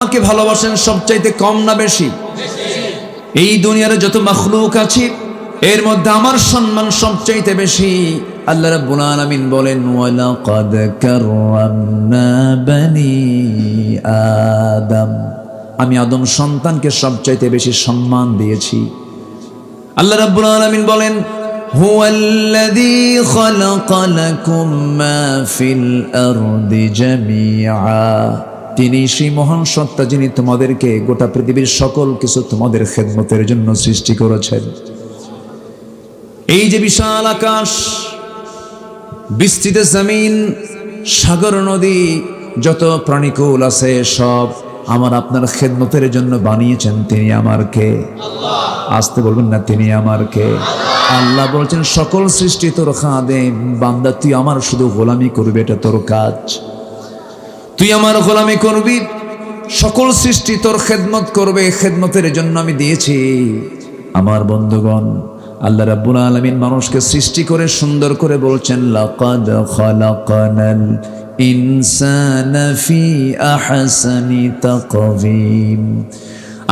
আমাকে ভালোবাসেন সবচাইতে কম না বেশি? এই দুনিয়ার যত মাখলুক আছে এর মধ্যে আমার সম্মান সবচাইতে বেশি। আল্লাহ রাব্বুল আলামিন বলেন, ওয়ালাকাদ কাররামনা বানি আদম, আমি আদম সন্তানকে সবচাইতে বেশি সম্মান দিয়েছি। আল্লাহ রাব্বুল আলামিন বলেন, হুয়াল্লাযী খালাকা লাকুম মা ফিল আরদি জামিআ, তিনি সেই মহান সত্তা যিনি তোমাদেরকে গোটা পৃথিবীর সকল কিছু তোমাদের খেদমতের জন্য সৃষ্টি করেছেন। এই যে বিশাল আকাশ, বিস্তৃত জমিন, সাগর, নদী, যত প্রাণীকুল আছে সব আমার আপনার খেদমতের জন্য বানিয়েছেন। তিনি আমার কে? আসতে বলবেন না, তিনি আমার কে? আল্লাহ বলছেন, সকল সৃষ্টি তোর খাদেম, বান্দা তুই আমার শুধু গোলামি করবি, এটা তোর কাজ। তুই আমার গোলামি করবি, সকল সৃষ্টি তোর খেদমত করবে, খেদমতের জন্য আমি দিয়েছি। আমার বন্ধুগণ, আল্লাহ রাব্বুল আলামিন মানুষকে সৃষ্টি করে সুন্দর করে বলছেন, লাকাদ খালাকানাল ইনসানা ফি আহসানি তাকওয়িম,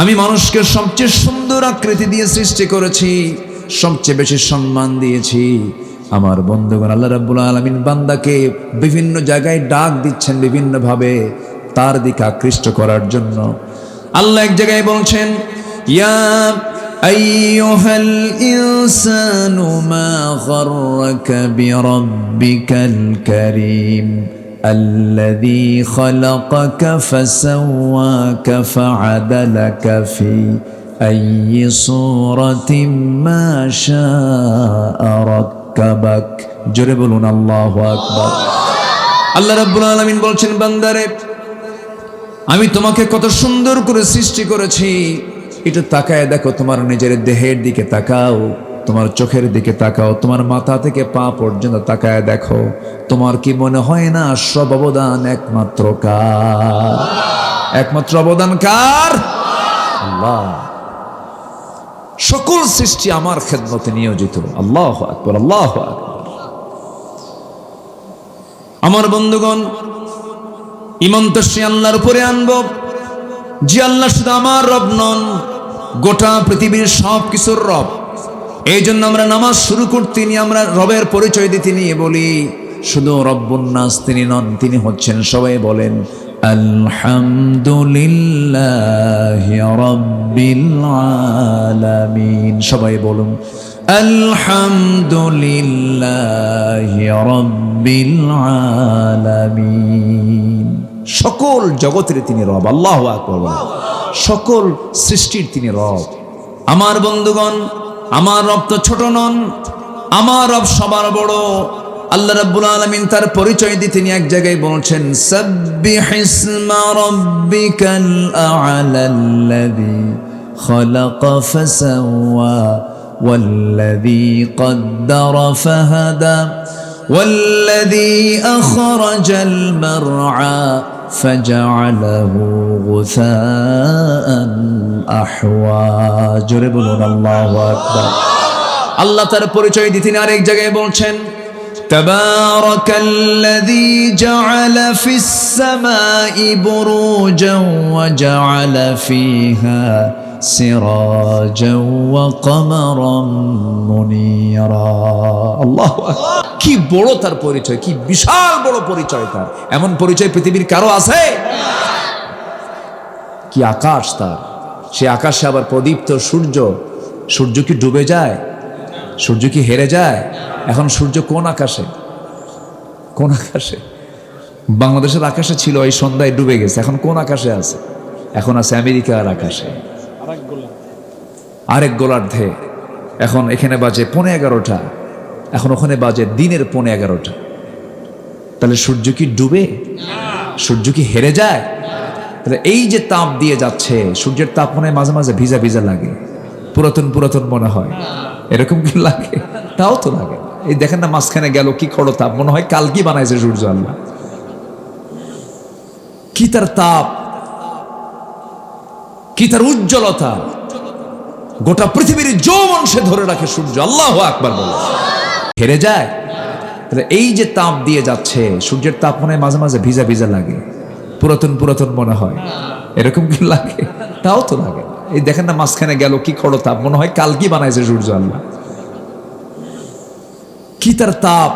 আমি মানুষকে সবচেয়ে সুন্দর আকৃতি দিয়ে সৃষ্টি করেছি, সবচেয়ে বেশি সম্মান দিয়েছি। আমার বন্ধুগণ, আল্লাহ রাব্বুল আলামিন বান্দাকে বিভিন্ন জায়গায় ডাক দিচ্ছেন বিভিন্নভাবে তার দিকে আকৃষ্ট করার জন্য। আল্লাহ এক জায়গায় বলছেন, ইয়া আইয়ুহাল ইনসানু মা গাররাকা বিরাব্বিকাল কারীম আল্লাযী খালাকাকা ফাসাওয়াকা ফাআদালাকা ফি আইয়ি সূরাতিন মা শাআ রাক্কাবাক। জোরে বলুন আল্লাহু আকবার। আল্লাহ রাব্বুল আলামিন বলছেন, বান্দারে আমি তোমাকে কত সুন্দর করে সৃষ্টি করেছি, একটু তাকায় দেখো, তোমার নিজের দেহের দিকে তাকাও, তোমার চোখের দিকে তাকাও, তোমার মাথা থেকে পা পর্যন্ত তাকায় দেখো, তোমার কি মনে হয় না সব অবদান একমাত্র কার? একমাত্র অবদান কার? আল্লাহ। সকল সৃষ্টি আমার খেদমতে নিয়োজিত। আল্লাহু আকবার, আল্লাহু আকবার। আমার বন্ধুগণ, ঈমান তো সে আল্লাহর উপরে আনবো যে আল্লাহ শুধু আমার রব নন, গোটা পৃথিবীর সব কিছুর রব। এই জন্য আমরা নামাজ শুরু করতে নিয়ে আমরা রবের পরিচয় দিতে নিয়ে বলি, শুধু রব্বুন নাস তিনি নন, তিনি হচ্ছেন, সবাই বলেন আলহামদুলিল্লাহি রাব্বিল আলামিন। সবাই বলুন আলহামদুলিল্লাহি রাব্বিল আলামিন। সকল জগতের তিনি রব। আল্লাহু আকবার। সকল সৃষ্টির তিনি রব। আমার বন্ধুগণ, আমার রব তো ছোট নন, আমার রব সবার বড়। আল্লাহ রাব্বুল আলামিন তার পরিচয় দিয়ে তিনি এক জায়গায় বলছেন, সাব্বিহিসমা রাব্বিকাল আ'লাল্লাযী খালাকা ফাসাওয়া ওয়াল্লাযী কদ্দারা ফাহাদা ওয়াল্লাযী আখরাজাল মারআ ফাজআলাহু গুসাআন আহওয়া। জোরে বলুন আল্লাহু আকবার। আল্লাহ তার পরিচয় দিয়ে তিনি আরেক জায়গায় বলছেন, তাবারাকাল্লাযী জাআলা ফিস সামাই বুরুজান ওয়া জাআলা ফিহা সিরাজান ওয়া কমারান মুনীরা। আল্লাহু আকবার। কি বড় তার পরিচয়, কি বিশাল বড় পরিচয় তার। এমন পরিচয় পৃথিবীর কারো আছে? কি আকাশ তার, সে আকাশে আবার প্রদীপ্ত সূর্য। সূর্য কি ডুবে যায়? সূর্য কি হেরে যায়? এখন সূর্য কোন আকাশে? কোন আকাশে? বাংলাদেশের আকাশে ছিল, এই সন্ধ্যায় ডুবে গেছে। এখন কোন আকাশে আছে? এখন আছে আমেরিকার আকাশে, আরেক গোলার্ধে। এখন এখানে বাজে 11:15, এখন ওখানে বাজে দিনের 11:15। তাহলে সূর্য কি ডুবে? সূর্য কি হেরে যায়? তাহলে এই যে তাপ দিয়ে যাচ্ছে, সূর্যের তাপ মনে হয় মাঝে মাঝে ভিজা ভিজা লাগে, পুরাতন পুরাতন মনে হয়। এরকম কি লাগে? তাও তো লাগে। এই দেখেন না, মাঝখানে গেল কি খড় তাপ, মনে হয় কাল কি বানাইছে সূর্য আল্লাহ। কি তার তাপ, কি তার উজ্জ্বলতা, গোটা পৃথিবীর যৌবন সে ধরে রাখে সূর্য। আল্লাহু আকবার বলে। হেরে যায়? তাহলে এই যে তাপ দিয়ে যাচ্ছে, সূর্যের তাপ মনে হয় মাঝে মাঝে ভিজা ভিজা লাগে, পুরাতন পুরাতন মনে হয়। এরকম কি লাগে? তাও তো লাগে না। এই দেখেন না মাঝখানে গেল, কি খড়তাপ, মনে হয় কালকে বানাইছে সূর্য আল্লাহ। কি তার তাপ,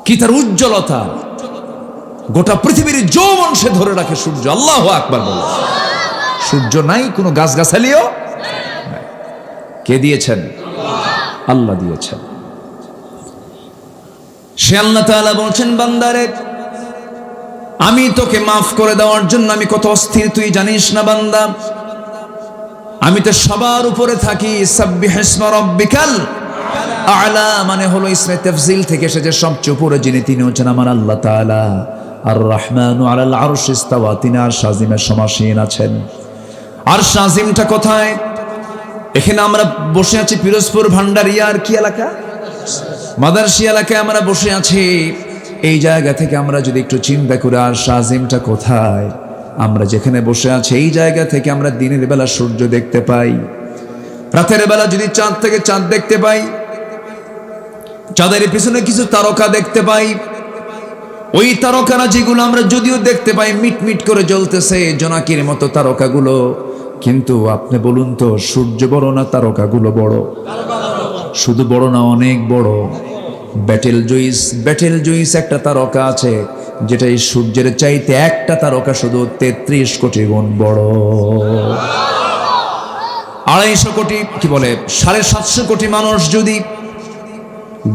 কি তার উজ্জ্বলতা, গোটা পৃথিবীর যৌবন সে ধরে রাখে সূর্য। আল্লাহু আকবার বলে। সূর্য নাই, কোনো গাছগাছালিও নাই। কে দিয়েছেন? আল্লাহ দিয়েছেন। সে আল্লাহ তাআলা বলছেন, বান্দারে আমি তোকে মাফ করে দেওয়ার জন্য আমি কত অস্থির তুই জানিস না বান্দা। আমি তো সবার উপরে থাকি। সাব্বিহ ইসমা রাব্বিকাল আ'লা মানে হলো ইসমে তাফজিল থেকে এসেছে সবচেয়ে উপরে যিনি, তিনি হচ্ছেন আমার আল্লাহ তাআলা। আর রহমানু আলাল আরশি ইস্তাওয়া, তিনি আরশ আজিমের সমাসীন আছেন। আরশ আজিমটা কোথায়? এখানে আমরা বসে আছি পিরোজপুর ভান্ডারিয়ার কি এলাকা, মাদারশী এলাকায় আমরা বসে আছি। এই জায়গা থেকে আমরা যদি একটু চিন্তা করি আরশ আজিমটা কোথায়, আমরা যেখানে বসে আছি এই জায়গা থেকে আমরা দিনের বেলা সূর্য দেখতে পাই, রাতের বেলা যদি চাঁদ থেকে চাঁদ দেখতে পাই, চাঁদের পিছনে কিছু তারকা দেখতে পাই। ওই তারকারা যেগুলো আমরা যদিও দেখতে পাই মিটমিট করে জ্বলতেছে জোনাকির মতো তারকাগুলো, কিন্তু আপনি বলুন তো সূর্য বড় না তারকাগুলো বড়? শুধু বড় না, অনেক বড়। ব্যাটেল জুইস একটা তারকা আছে যেটা এই সূর্যের চাইতে একটা তারকা শুধু 33 কোটি গুণ বড়। 250 কোটি কি বলে 750 কোটি মানুষ যদি,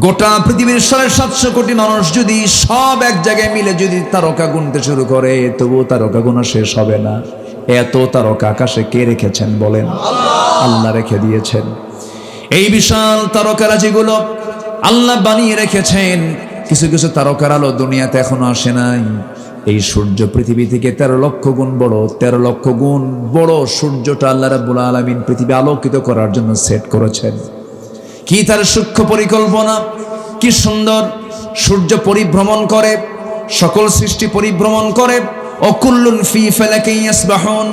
গোটা পৃথিবীর 750 কোটি মানুষ যদি সব এক জায়গায় মিলে যদি তারকা গুনতে শুরু করে, তবুও তারকা গোনা শেষ হবে না। এত তারকা আকাশে কে রেখেছেন বলেন? আল্লাহ রেখে দিয়েছেন। এই বিশাল তারকারা যেগুলো আল্লাহ বানিয়ে রেখেছেন, কিছু কিছু তারকার আলো দুনিয়াতে এখনো আসে নাই। এই সূর্য পৃথিবী থেকে 13 লক্ষ গুণ বড়। 13 লক্ষ গুণ বড় সূর্যটা আল্লাহ রাব্বুল আলামিন পৃথিবী আলোকিত করার জন্য সেট করেছেন। কি তার সূক্ষ্ম পরিকল্পনা, কি সুন্দর। সূর্য পরিভ্রমণ করে, সকল সৃষ্টি পরিভ্রমণ করে। অকুল্লুন ফি ফালাকিন ইয়াসবাহুন।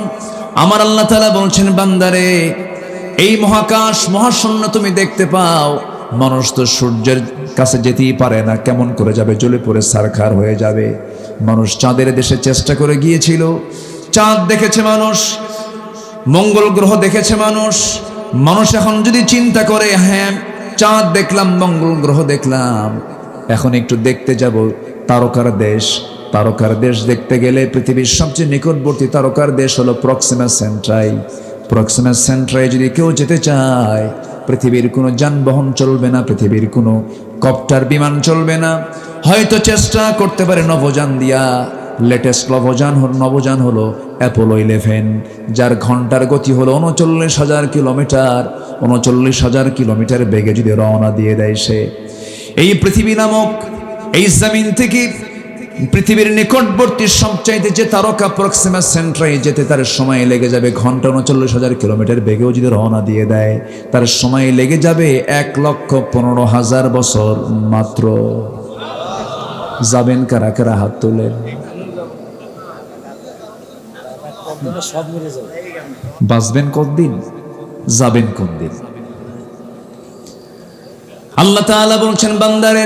আমার আল্লাহ তাআলা বলছেন, বান্দারে এই মহাকাশ মহাশূন্য তুমি দেখতে পাও, মানুষ তো সূর্যের কাছে যেতেই পারে না, কেমন করে যাবে? জ্বলে পড়ে ছারখার হয়ে যাবে। মানুষ চাঁদের দেশে চেষ্টা করে গিয়েছিল, চাঁদ দেখেছে মানুষ, মঙ্গল গ্রহ দেখেছে মানুষ। মানুষ এখন যদি চিন্তা করে, হ্যাঁ চাঁদ দেখলাম, মঙ্গল গ্রহ দেখলাম, এখন একটু দেখতে যাব তারকার দেশ। তারকার দেশ দেখতে গেলে পৃথিবীর সবচেয়ে নিকটবর্তী তারকার দেশ হলো প্রক্সিমা সেন্ট্রাই। প্রক্সিমা সেন্ট্রাই যদি কেউ যেতে চায়, পৃথিবীর কোনো যানবাহন চলবে না, পৃথিবীর কোনো কপ্টার বিমান চলবে না। হয়তো চেষ্টা করতে পারে নভোযান দিয়া। লেটেস্ট নভোযান হলো অ্যাপোলো 11, যার ঘন্টার গতি হলো 39,000 কিলোমিটার। 39,000 কিলোমিটার বেগে যদি রওনা দিয়ে দেয় সে, এই পৃথিবী নামক এই জমিন থেকে পৃথিবীর নিকটবর্তী সবচাইতে যে তারকা প্রক্সিমা সেন্ট্রাই যেতে তার সময় লেগে যাবে ঘন্টা 39,000 কিলোমিটার বেগেও যদি রওনা দিয়ে দেয়, তার সময় লেগে যাবে 1,15,000 বছর মাত্র। যাবেন কারা কারা? হাত তোলেন। বাঁচবেন কতদিন, যাবেন কতদিন? আল্লাহ তাআলা বলছেন, বান্দারে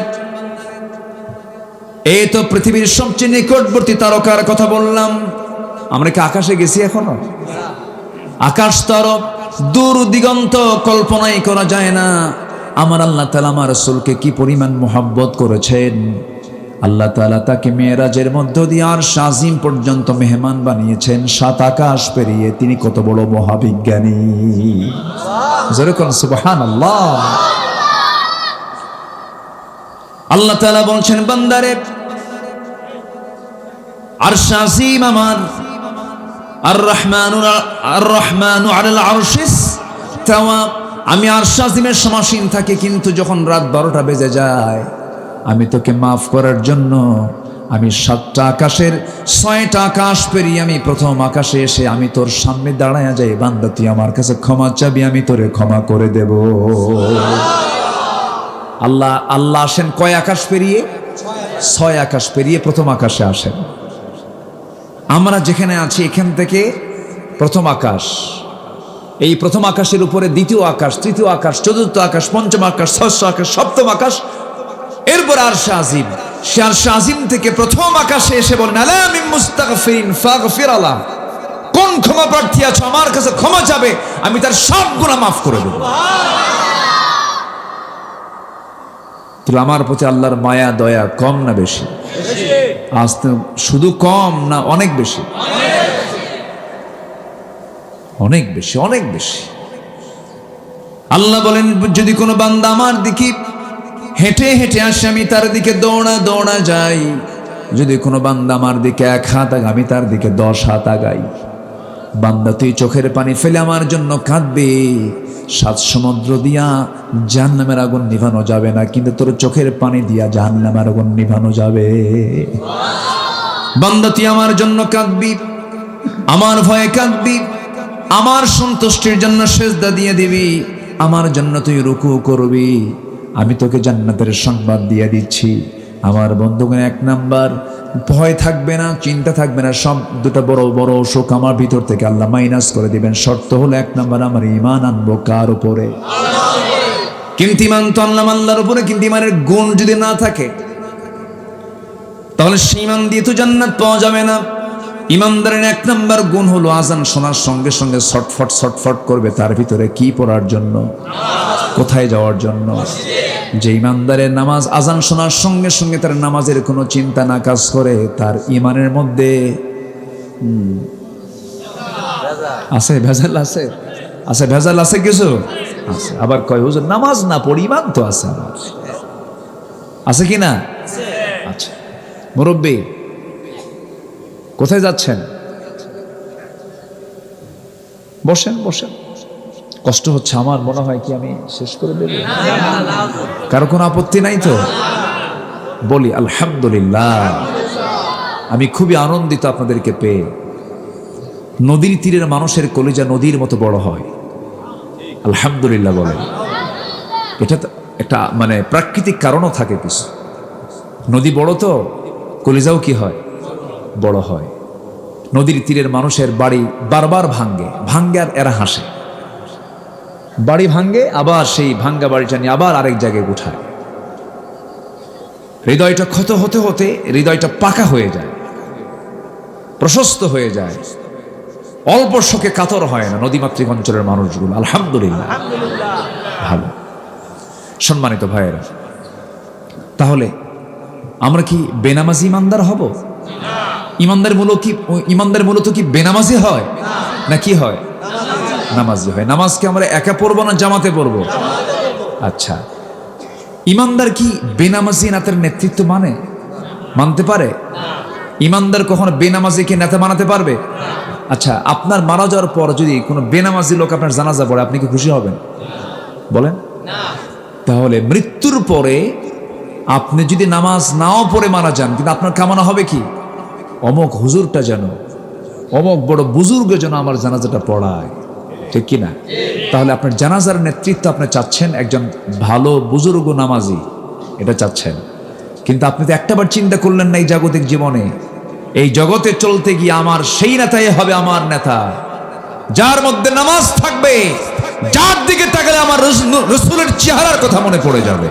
এই তো পৃথিবীর সবচেয়ে নিকটবর্তী তারকার কথা বললাম। আমরা কি আকাশে গেছি এখনো? আকাশ তরফ দূর দিগন্ত কল্পনাই করা যায় না। আমার আল্লাহ তাআলা আমার রাসূলকে কি পরিমাণ মোহাব্বত করেছেন। আল্লাহ তাআলা তাকে মেরাজের মধ্য দিয়ে আরশ আজিম পর্যন্ত মেহমান বানিয়েছেন। 7 আকাশ পেরিয়ে তিনি কত বড় মহাবিজ্ঞানী। যেরকম সুবহানাল্লাহ। আল্লাহ তাআলা বলছেন, বান্দারে আরশ আজিম আমার, আর রহমানু আলাল আরশিস তাওয়া, আমি আরশ আজিমের সমাসীন থাকি, কিন্তু যখন রাত 12টা বেজে যায় আমি তোকে মাফ করার জন্য আমি 7টা আকাশের 6টা আকাশ পেরিয়ে আমি প্রথম আকাশে এসে আমি তোর সামনে দাঁড়ায়া যাই। বান্দা তুই আমার কাছে ক্ষমা চাবি, আমি তোরে ক্ষমা করে দেব। আল্লাহ আসেন কয় আকাশ পেরিয়ে? 6 আকাশ পেরিয়ে প্রথম আকাশে আসেন। আমরা যেখানে আছি এখান থেকে প্রথম আকাশ, এই প্রথম আকাশের উপরে দ্বিতীয় আকাশ, তৃতীয় আকাশ, চতুর্থ আকাশ, পঞ্চম আকাশ, ষষ্ঠ আকাশ, সপ্তম আকাশ, এরপর আরশ আজিম, সে আরশে আজিম থেকে প্রথম আকাশে এসে বলেন, আলা মিন মুস্তাগফিরিন ফাগফির আলা, কোন ক্ষমা প্রার্থী আছো আমার কাছে ক্ষমা চাবে, আমি তার সব গুনাহ মাফ করে দেব। তাহলে আমার প্রতি আল্লাহর মায়া দয়া কম না বেশি? আজ তো শুধু কম না, অনেক বেশি, অনেক বেশি, অনেক বেশি। আল্লাহ বলেন, যদি কোনো বান্দা আমার দিকে হেঁটে হেঁটে আসে, আমি তার দিকে দৌড়া দৌড়া যাই। যদি কোনো বান্দা আমার দিকে 1 হাত আগায়, আমি তার দিকে 10 হাত আগাই। বান্দা তুই চোখের পানি ফেলে আমার জন্য কাঁদবে, 7 সমুদ্র দিয়া জাহান্নামের আগুন নিভানো যাবে না, কিন্তু তোর চোখের পানি দিয়া জাহান্নামের আগুন নিভানো যাবে। বান্দা তুই আমার জন্য কাঁদবি, আমার ভয়ে কাঁদবি, আমার সন্তুষ্টির জন্য সেজদা দিয়ে দিবি, আমার জন্য তুই রুকু করবি, আমি তোকে জান্নাতের সংবাদ দিয়ে দিচ্ছি। আমার বন্ধুগণ, 1 নাম্বার ভয় থাকবে না, চিন্তা থাকবে না, সব দুটো বড় বড় অসুখ আমার ভিতর থেকে আল্লাহ মাইনাস করে দিবেন। শর্ত হলো 1 নাম্বার, আমার ঈমান আনবো কার উপরে? কিন্তু ঈমান তো আনলাম আল্লাহর উপরে, কিন্তু ঈমানের গুণ যদি না থাকে তাহলে সেই ঈমান দিয়ে তো জান্নাত পাওয়া যাবে না। ঈমানদারের 1 নাম্বার গুণ হলো আজান শোনার সঙ্গে সঙ্গে ছটফট ছটফট করবে, তার ভিতরে কি পড়ার জন্য, কোথায় যাওয়ার জন্য। যে ঈমানদারের নামাজ আজান শোনার সঙ্গে সঙ্গে তার নামাজের কোনো চিন্তা না কাজ করে, তার ঈমানের মধ্যে আছে ভেজাল, আছে আছে ভেজাল, আছে কিছু আছে। আবার কয় হুজুর নামাজ না পড়ি ঈমান তো আছে আমার, আছে কি না? আচ্ছা মুরব্বী, কোথায় যাচ্ছেন? বসেন বসেন, কষ্ট হচ্ছে আমার, মনে হয় কি আমি শেষ করে দেব? কারো কোনো আপত্তি নাই তো? বলি আলহামদুলিল্লাহ। আমি খুবই আনন্দিত আপনাদেরকে পেয়ে। নদীর তীরের মানুষের কলিজা নদীর মতো বড় হয়, আলহামদুলিল্লাহ বলেন। এটা একটা মানে প্রাকৃতিক কারণও থাকে কিছু। নদী বড় তো কলিজাও কি হয়, বড় হয়। নদীর তীরের মানুষের বাড়ি বারবার ভাঙ্গে, ভাঙ্গে আর এরা হাসে। বাড়ি ভাঙ্গে, আবার সেই ভাঙ্গা বাড়িটা নিয়ে আবার আরেক জায়গায় উঠায়। হৃদয়টা ক্ষত হতে হতে হৃদয়টা পাকা হয়ে যায়, প্রশস্ত হয়ে যায়, অল্প শোকে কাতর হয় না নদীমাতৃক অঞ্চলের মানুষগুলো। আলহামদুলিল্লাহ, ভালো। সম্মানিত ভাইয়েরা, তাহলে আমরা কি বেনামাজি ইমানদার হব? ইমানদার মূলত কি বেনামাজি হয় না কি হয়? নামাজি হয়। নামাজকে আমরা একা পড়বো না জামাতে পড়বো? আচ্ছা, ইমানদার কি বেনামাজি নেতার নেতৃত্ব মানতে পারে? ইমানদার কখনো বেনামাজিকে নেতা বানাতে পারবে? আচ্ছা, আপনার মারা যাওয়ার পর যদি কোনো বেনামাজি লোক আপনার জানাজা পড়ে, আপনি কি খুশি হবেন? বলেন। তাহলে মৃত্যুর পরে আপনি যদি নামাজ নাও পড়ে মারা যান, কিন্তু আপনার কামনা হবে কি, অমুক হুজুরটা যেন, অমুক বড় বুজুর্গ যেন আমার জানাজাটা পড়ায়, ঠিক কিনা? তাহলে আপনার জানাজার নেতৃত্ব আপনি চাচ্ছেন একজন ভালো বুজুর্গ নামাজি, এটা চাচ্ছেন। কিন্তু আপনি তো একটাবার চিন্তা করলেন না এই জাগতিক জীবনে, এই জগতে চলতে গিয়ে আমার সেই নেতাই হবে আমার নেতা, যার মধ্যে নামাজ থাকবে, যার দিকে তাকালে আমার রাসূলের চেহারার কথা মনে পড়ে যাবে।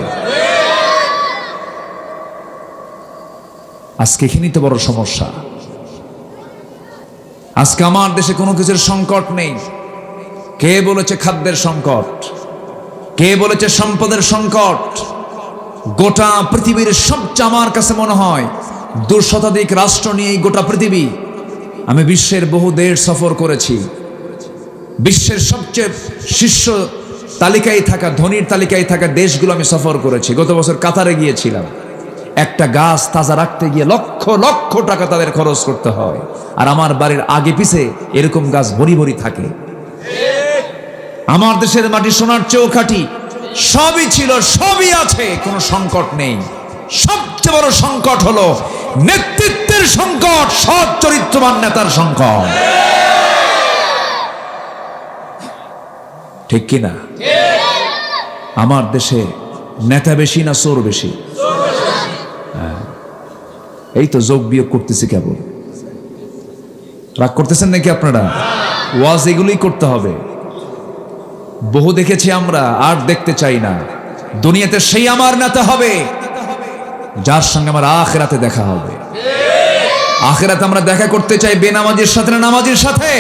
আজকে এখানেই তো বড় সমস্যা। আজকে আমার দেশে কোনো কিছুর সংকট নেই। কে বলেছে খাদ্যের সংকট? কে বলেছে সম্পদের সংকট? গোটা পৃথিবীর সবচেয়ে, আমার কাছে মনে হয় 2 শতাধিক রাষ্ট্র নিয়ে এই গোটা পৃথিবী। আমি বিশ্বের বহু দেশ সফর করেছি। বিশ্বের সবচেয়ে শীর্ষ তালিকায় থাকা, ধনীর তালিকায় থাকা দেশগুলো আমি সফর করেছি। গত বছর কাতারে গিয়েছিলাম। একটা গাছ তাজা রাখতে গিয়ে লক্ষ লক্ষ টাকা তাদের খরচ করতে হয়, আর আমার বাড়ির আগে পিছে এরকম গাছ ভরি ভরি থাকে। আমার দেশের মাটি সোনার চেয়েও খাঁটি, সবই ছিল, সবই আছে, কোনো সংকট নেই। সবচেয়ে বড় সংকট হলো নেতৃত্বের সংকট, সৎ চরিত্রবান নেতার সংকট, ঠিক কিনা? আমার দেশে নেতা বেশি না চোর বেশি? এই তো যোগ বিয়োগ করতেছি কেবল। রাগ করতেছেন নাকি আপনারা? ওয়াজ এগুলোই করতে হবে। বহু দেখেছি আমরা, আর দেখতে চাই না। দুনিয়াতে সেই আমার নেতা হবে যার সঙ্গে আমার আখিরাতে দেখা হবে। আখিরাতে আমরা দেখা করতে চাই বেনামাজির সাথে না নামাজির সাথে?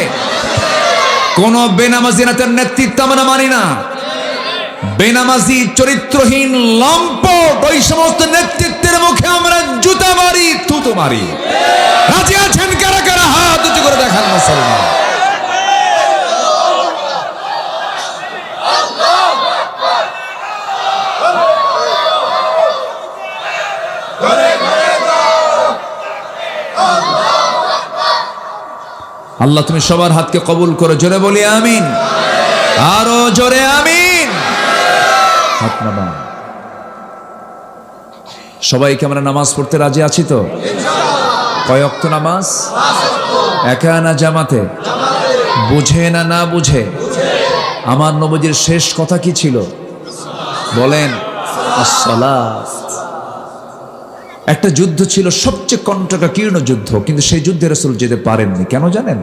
কোন বেনামাজি নেতার নেতৃত্ব আমরা মানি না। বেনামাজি, চরিত্রহীন, লম্পট ওই সমস্ত নেতৃত্বের মুখে আমরা জুতা মারি, থুতু মারি। রাজি আছেন কারা কারা? হাত উঁচু করে দেখান মুসলমান। আল্লাহ তুমি সবার হাতকে কবুল করো, জোরে বলি আমিন, আরো জোরে আমিন। হাত নামান। সবাইকে আমরা নামাজ পড়তে রাজি আছি তো? কয় ওয়াক্ত নামাজ? একা না জামাতে? বুঝে না না বুঝে? আমার নবীজির শেষ কথা কি ছিল বলেন? আসসালাত। একটা যুদ্ধ ছিল, সবচেয়ে কণ্টকাকীর্ণ যুদ্ধ, কিন্তু সেই যুদ্ধে রাসূল যেতে পারেননি। কেন জানেন?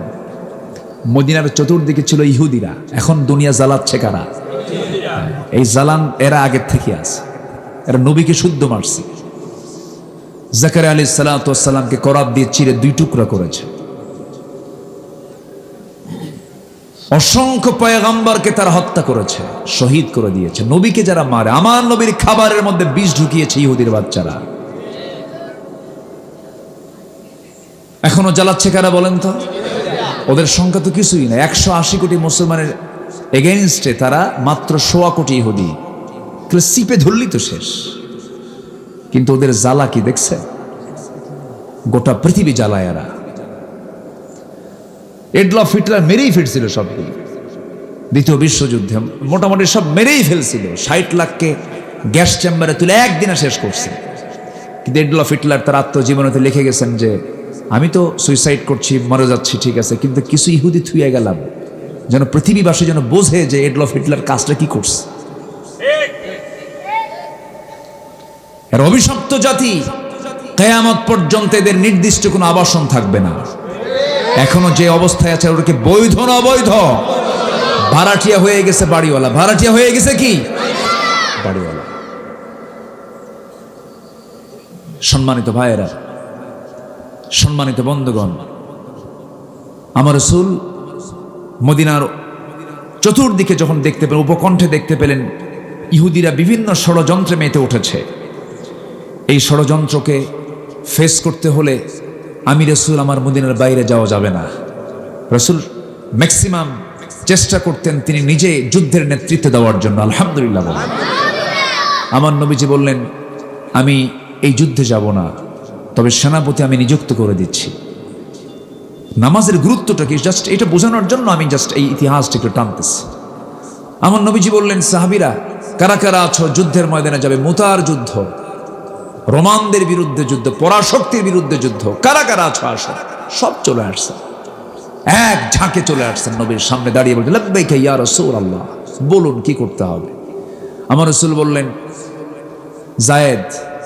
মদিনার চতুর্দিকে ছিল ইহুদিরা। এখন দুনিয়া জ্বালাচ্ছে কারা? এই জ্বালান এরা আগের থেকে আছে। এরা নবীকে শুদ্ধ মারছে। জাকারিয়া আলাইহিস সালাতু ওয়াস সালামকে করাত দিয়ে চিরে 2 টুকরা করেছে। অসংখ্য পয়গম্বরকে তারা হত্যা করেছে, শহীদ করে দিয়েছে। নবীকে যারা মারে, আমার নবীর খাবারের মধ্যে বিষ ঢুকিয়েছে ইহুদির বাচ্চারা। এখনো জ্বালাচ্ছে কারা বলেন তো? ওদের সংখ্যা তো কিছুই না। 180 কোটি মুসলমানের এগেইনস্টে তারা মাত্র 1.25 কোটি ইহুদি। সিপে ধরলি তো শেষ। কিন্তু ওদের জ্বালা কি দেখছে? গোটা পৃথিবী জ্বালায় এরা। এডলফ হিটলার মেরেই ফিরছিল সবগুলো। দ্বিতীয় বিশ্বযুদ্ধে মোটামুটি সব মেরেই ফেলছিল। 60 লাখকে গ্যাস চেম্বারে তুলে একদিনে শেষ করছে। কিন্তু এডলফ হিটলার তার আত্মজীবনীতে লিখে গেছেন যে আমি তো সুইসাইড করছি, মরে যাচ্ছি, ঠিক আছে, কিন্তু কিছু ইহুদি থুয়ে গেলাম যেন পৃথিবীবাসী যেন বোঝে যে এডলফ হিটলার কাজটা কি করছে। এর অভিশপ্ত জাতি, কিয়ামত পর্যন্ত এদের নির্দিষ্ট কোনো আবাসন থাকবে না। এখনো যে অবস্থায় আছে ওটাকে বৈধ না অবৈধ? ভাড়াটিয়া হয়ে গেছে বাড়িওয়ালা। ভাড়াটিয়া হয়ে গেছে কি বাড়িওয়ালা। সম্মানিত ভাইয়েরা, সম্মানিত বন্ধুগণ, আমার রাসূল মদিনার চতুর্দিকে যখন দেখতে পেলেন, উপকণ্ঠে দেখতে পেলেন ইহুদিরা বিভিন্ন ষড়যন্ত্রে মেতে উঠেছে। এই ষড়যন্ত্রকে ফেস করতে হলে আমি রাসূল আমার মদিনার বাইরে যাওয়া যাবে না। রাসূল ম্যাক্সিমাম চেষ্টা করতেন তিনি নিজে যুদ্ধের নেতৃত্ব দেওয়ার জন্য। আলহামদুলিল্লাহ বলেন। আমার নবীজি বললেন আমি এই যুদ্ধে যাব না, তবে সেনাপতি আমি নিযুক্ত করে দিচ্ছি। নামাজের গুরুত্বটা কি জাস্ট এটা বোঝানোর জন্য আমি জাস্ট এই ইতিহাসটা একটু টানতেছি। আমার নবীজি বললেন সাহাবীরা কারা কারা আছো যুদ্ধের ময়দানে যাবে? মুতার যুদ্ধ, রোমানদের বিরুদ্ধে যুদ্ধ, পরাশক্তির বিরুদ্ধে যুদ্ধ, কারা কারা আছো আসো। সব চলে আসছে, এক ঝাঁকে চলে আসছেন নবীর সামনে দাঁড়িয়ে বললেন লাব্বাইকা ইয়া রাসূলুল্লাহ, বলুন কি করতে হবে। আমার রাসূল বললেন যায়েদ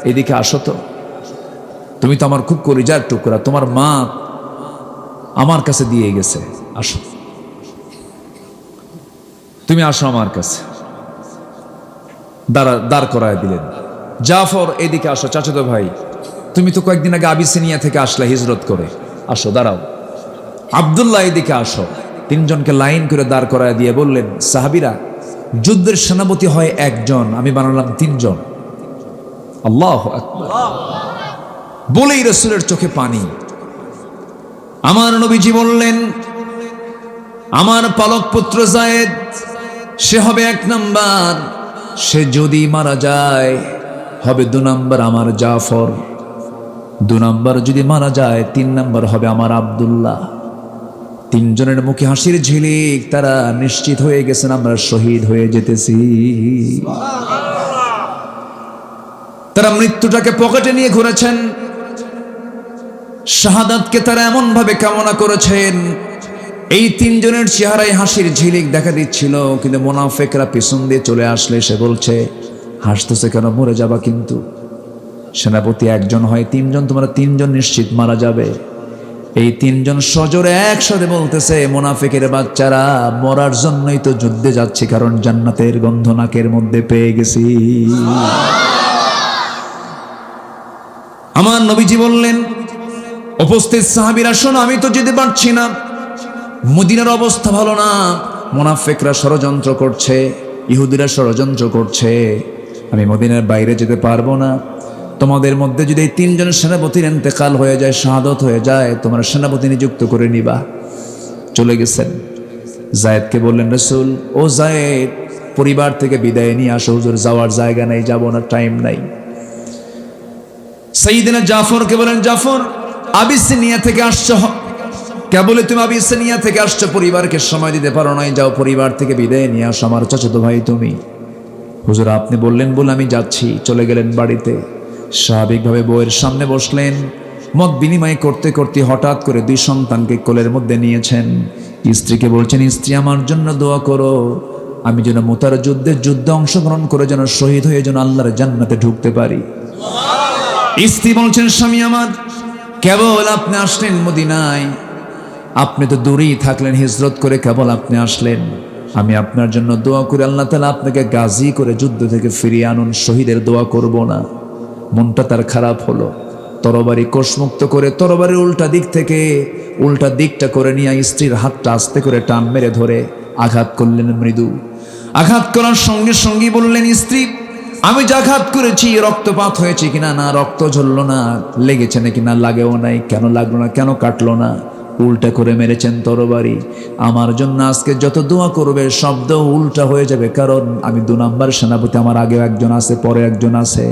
এদিকে আসো তো, তুমি তো আমার খুব কলিজার টুকরা, তোমার মা আমার কাছে দিয়ে গেছে, আসো তুমি আসো আমার কাছে। দাঁড় করায় দিলেন। জাফর এদিকে আসো, চাচাতো ভাই, তুমি তো কয়েকদিন আগে আবিসিনিয়া থেকে আসলে হিজরত করে, আসো দাঁড়াও। আব্দুল্লাহ এদিকে আসো। 3 জনকে লাইন করে দাঁড় করায় দিয়ে বললেন সাহাবীরা যুদ্ধের সেনাপতি হয় 1 জন, আমি বানালাম 3 জন। আল্লাহু আকবার। বলেই রাসূলের চোখে পানি। আমার নবীজি বললেন আমার পালক পুত্র যায়েদ সে হবে 1 নাম্বার, সে যদি মারা যায় হবে 2 নাম্বার আমার জাফর, 2 নাম্বার যদি মারা যায় 3 নাম্বার হবে আমার আব্দুল্লাহ। 3 জনের মুখে হাসির ঝিলিক, তারা নিশ্চিত হয়ে গেছেন আমরা শহীদ হয়ে যেতেছি। তারা মৃত্যুটাকে পকেটে নিয়ে ঘুরেছেন, শাহাদাতকে তারা এমন ভাবে কামনা করেছেন। এই 3 জনের চেহারায় হাসির ঝিলিক দেখা দিচ্ছিল, কিন্তু মুনাফিকরা পিছন দিয়ে চলে আসলে সে বলছে হাসতেছে কেন, মরে যাবা কিন্তু। সেনাপতি 1 জন হয় 3 জন, তোমরা 3 জন নিশ্চিত মারা যাবে। এই 3 জন সজোরে একসাথে বলতেছে মুনাফিকের বাচ্চারা মরার জন্যই তো যুদ্ধে যাচ্ছি, কারণ জান্নাতের গন্ধ নাকের মধ্যে পেয়ে গেছি। আমার নবীজি বললেন, উপস্থিত সাহাবীরা শোনো, আমি তো যেতে পারছি না, মদিনার অবস্থা ভালো না, মুনাফিকরা ষড়যন্ত্র করছে, ইহুদিরা ষড়যন্ত্র করছে, আমি মদিনার বাইরে যেতে পারবো না। তোমাদের মধ্যে যদি এই 3 জন সেনাপতির ইন্তেকাল হয়ে যায়, শাহাদত হয়ে যায়, তোমরা সেনাপতি নিযুক্ত করে নিবা। চলে গেছেন। যায়েদকে বললেন, রাসূল, ও যায়েদ, পরিবার থেকে বিদায় নিয়ে আসো, হুজুর যাওয়ার জায়গা নাই, যাব না, টাইম নাই। সাইয়েদনা জাফরকে বলেন, জাফর, আবিসিনিয়া থেকে আসছো, কেবল তুমি আবিসিনিয়া থেকে আসছো, পরিবারকে সময় দিতে পারো নাই, যাও পরিবার থেকে বিদায় নিয়ে আসো, আমার চাচাতো ভাই তুমি। হুজুর আপনি বললেন বলে আমি যাচ্ছি। চলে গেলেন বাড়িতে, স্বাভাবিকভাবে বউয়ের সামনে বসলেন। মত বিনিময় করতে করতে হঠাৎ করে 2 সন্তানকে কোলের মধ্যে নিয়েছেন। স্ত্রীকে বলছেন, স্ত্রী আমার জন্য দোয়া করো, আমি যেন মুতার যুদ্ধে অংশগ্রহণ করে যেন শহীদ হয়ে যেন আল্লাহর জান্নাতে ঢুকতে পারি। স্ত্রী বলছেন, স্বামী আমার, কেবল আপনি আসলেন মদিনায়, আপনি তো দূরেই থাকলেন, হিজরত করে কেবল আপনি আসলেন, আমি আপনার জন্য দোয়া করে আল্লাহ তাআলা আপনাকে গাজী করে যুদ্ধ থেকে ফিরিয়ে আনুন, শহীদের দোয়া করব না। মনটা তার খারাপ হলো। তরবারি কোষমুক্ত করে তরবারির উল্টা দিকটা করে নিয়ে স্ত্রীর হাতটা আস্তে করে টান মেরে ধরে আঘাত করলেন মৃদু। আঘাত করার সঙ্গে সঙ্গে বললেন, স্ত্রী, আমি যে আঘাত করেছি রক্তপাত হয়েছে কিনা? না, রক্ত ঝরলো না। লেগেছে নাকি? না, লাগেও নাই। কেন লাগলো না? কেন কাটলো না? উল্টা করে মেরেছেন তরবারি। আমার জন্য আজকে যত দোয়া করবে শব্দ উল্টা হয়ে যাবে, কারণ আমি 2 নাম্বার সেনাপতি, আমার আগেও একজন আছে, পরে একজন আছে,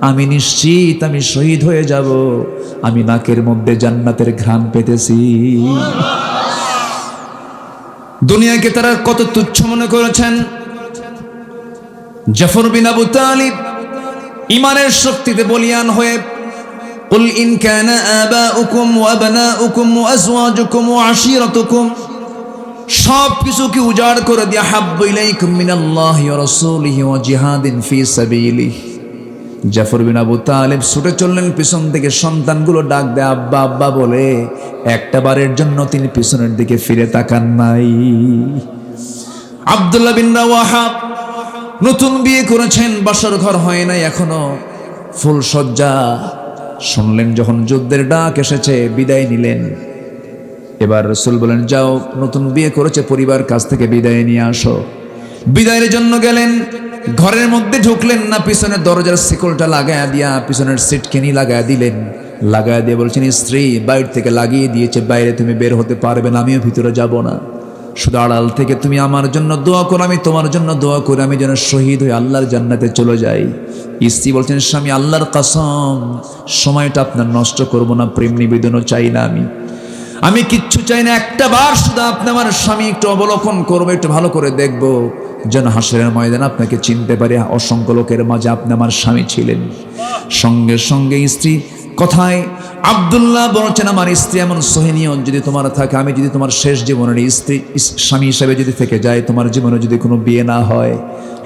আমি নিশ্চিত আমি শহীদ হয়ে যাব। আমি নাকের মধ্যে জান্নাতের ঘ্রাণ পেতেছি। দুনিয়াকে তারা কত তুচ্ছ মনে করেছেন। জাফর বিন আবু তালিব ইমানের শক্তিতে বলিয়ান হয়ে, قل إن كان آباؤكم وأبناؤكم وأزواجكم وعشيرتكم সব কিছুকে উজাড় করে দিয়ে, হাব্বু ইলাইকুম মিনাল্লাহি ওয়া রাসূলিহি ওয়া জিহাদিন ফি সাবিলিহি। জাফর বিন আবু তালিব ছুটে চললেন, পিছন থেকে সন্তানগুলো ডাক দেয় আব্বা আব্বা বলে, একটা বারের জন্য তিনি পিছনের দিকে ফিরে তাকান নাই। আব্দুল্লাহ বিন রাওয়াহা নতুন বিয়ে করেছেন, বাসর ঘর হয় নাই এখনো, ফুল সজ্জা। শুনলেন যখন যুদ্ধের ডাক এসেছে, বিদায় নিলেন। এবার রাসূল বলেন, যাও, নতুন বিয়ে করেছে, পরিবার কাছ থেকে বিদায় নিয়ে আসো। বিদায়ের জন্য গেলেন, ঘরের মধ্যে ঢুকলেন না, পিছনের দরজার শিকলটা লাগায়া দিয়া পিছনের সিটকেনি লাগায়া দিলেন। লাগায়া দিয়ে বলছেন, স্ত্রী বাইরে থেকে লাগিয়ে দিয়েছে, বাইরে তুমি বের হতে পারবে না, আমিও ভিতরে যাব না, শুধু আড়াল থেকে তুমি আমার জন্য দোয়া করো, আমি তোমার জন্য দোয়া করি, আমি যেন শহীদ হয়ে আল্লাহর জান্নাতে চলে যাই। স্ত্রী বলছেন, স্বামী আল্লাহর কসম, সময়টা আপনার নষ্ট করব না, প্রেম নিবেদনও চাই না, আমি কিচ্ছু চাই না, একটা বার শুধু আপনি আমার স্বামী একটু অবলোকন করবো, একটু ভালো করে দেখব, যেন হাসরের ময়দানে আপনাকে চিনতে পারি, অসংখ্য লোকের মাঝে আপনি আমার স্বামী ছিলেন। সঙ্গে সঙ্গে স্ত্রী কথায় আব্দুল্লাহ বলছেন, আমার স্ত্রী এমন সহনীয় যদি তোমার থাকে, আমি যদি তোমার শেষ জীবনের স্বামী হিসেবে যদি থেকে যায়, তোমার জীবনে যদি কোনো বিয়ে না হয়,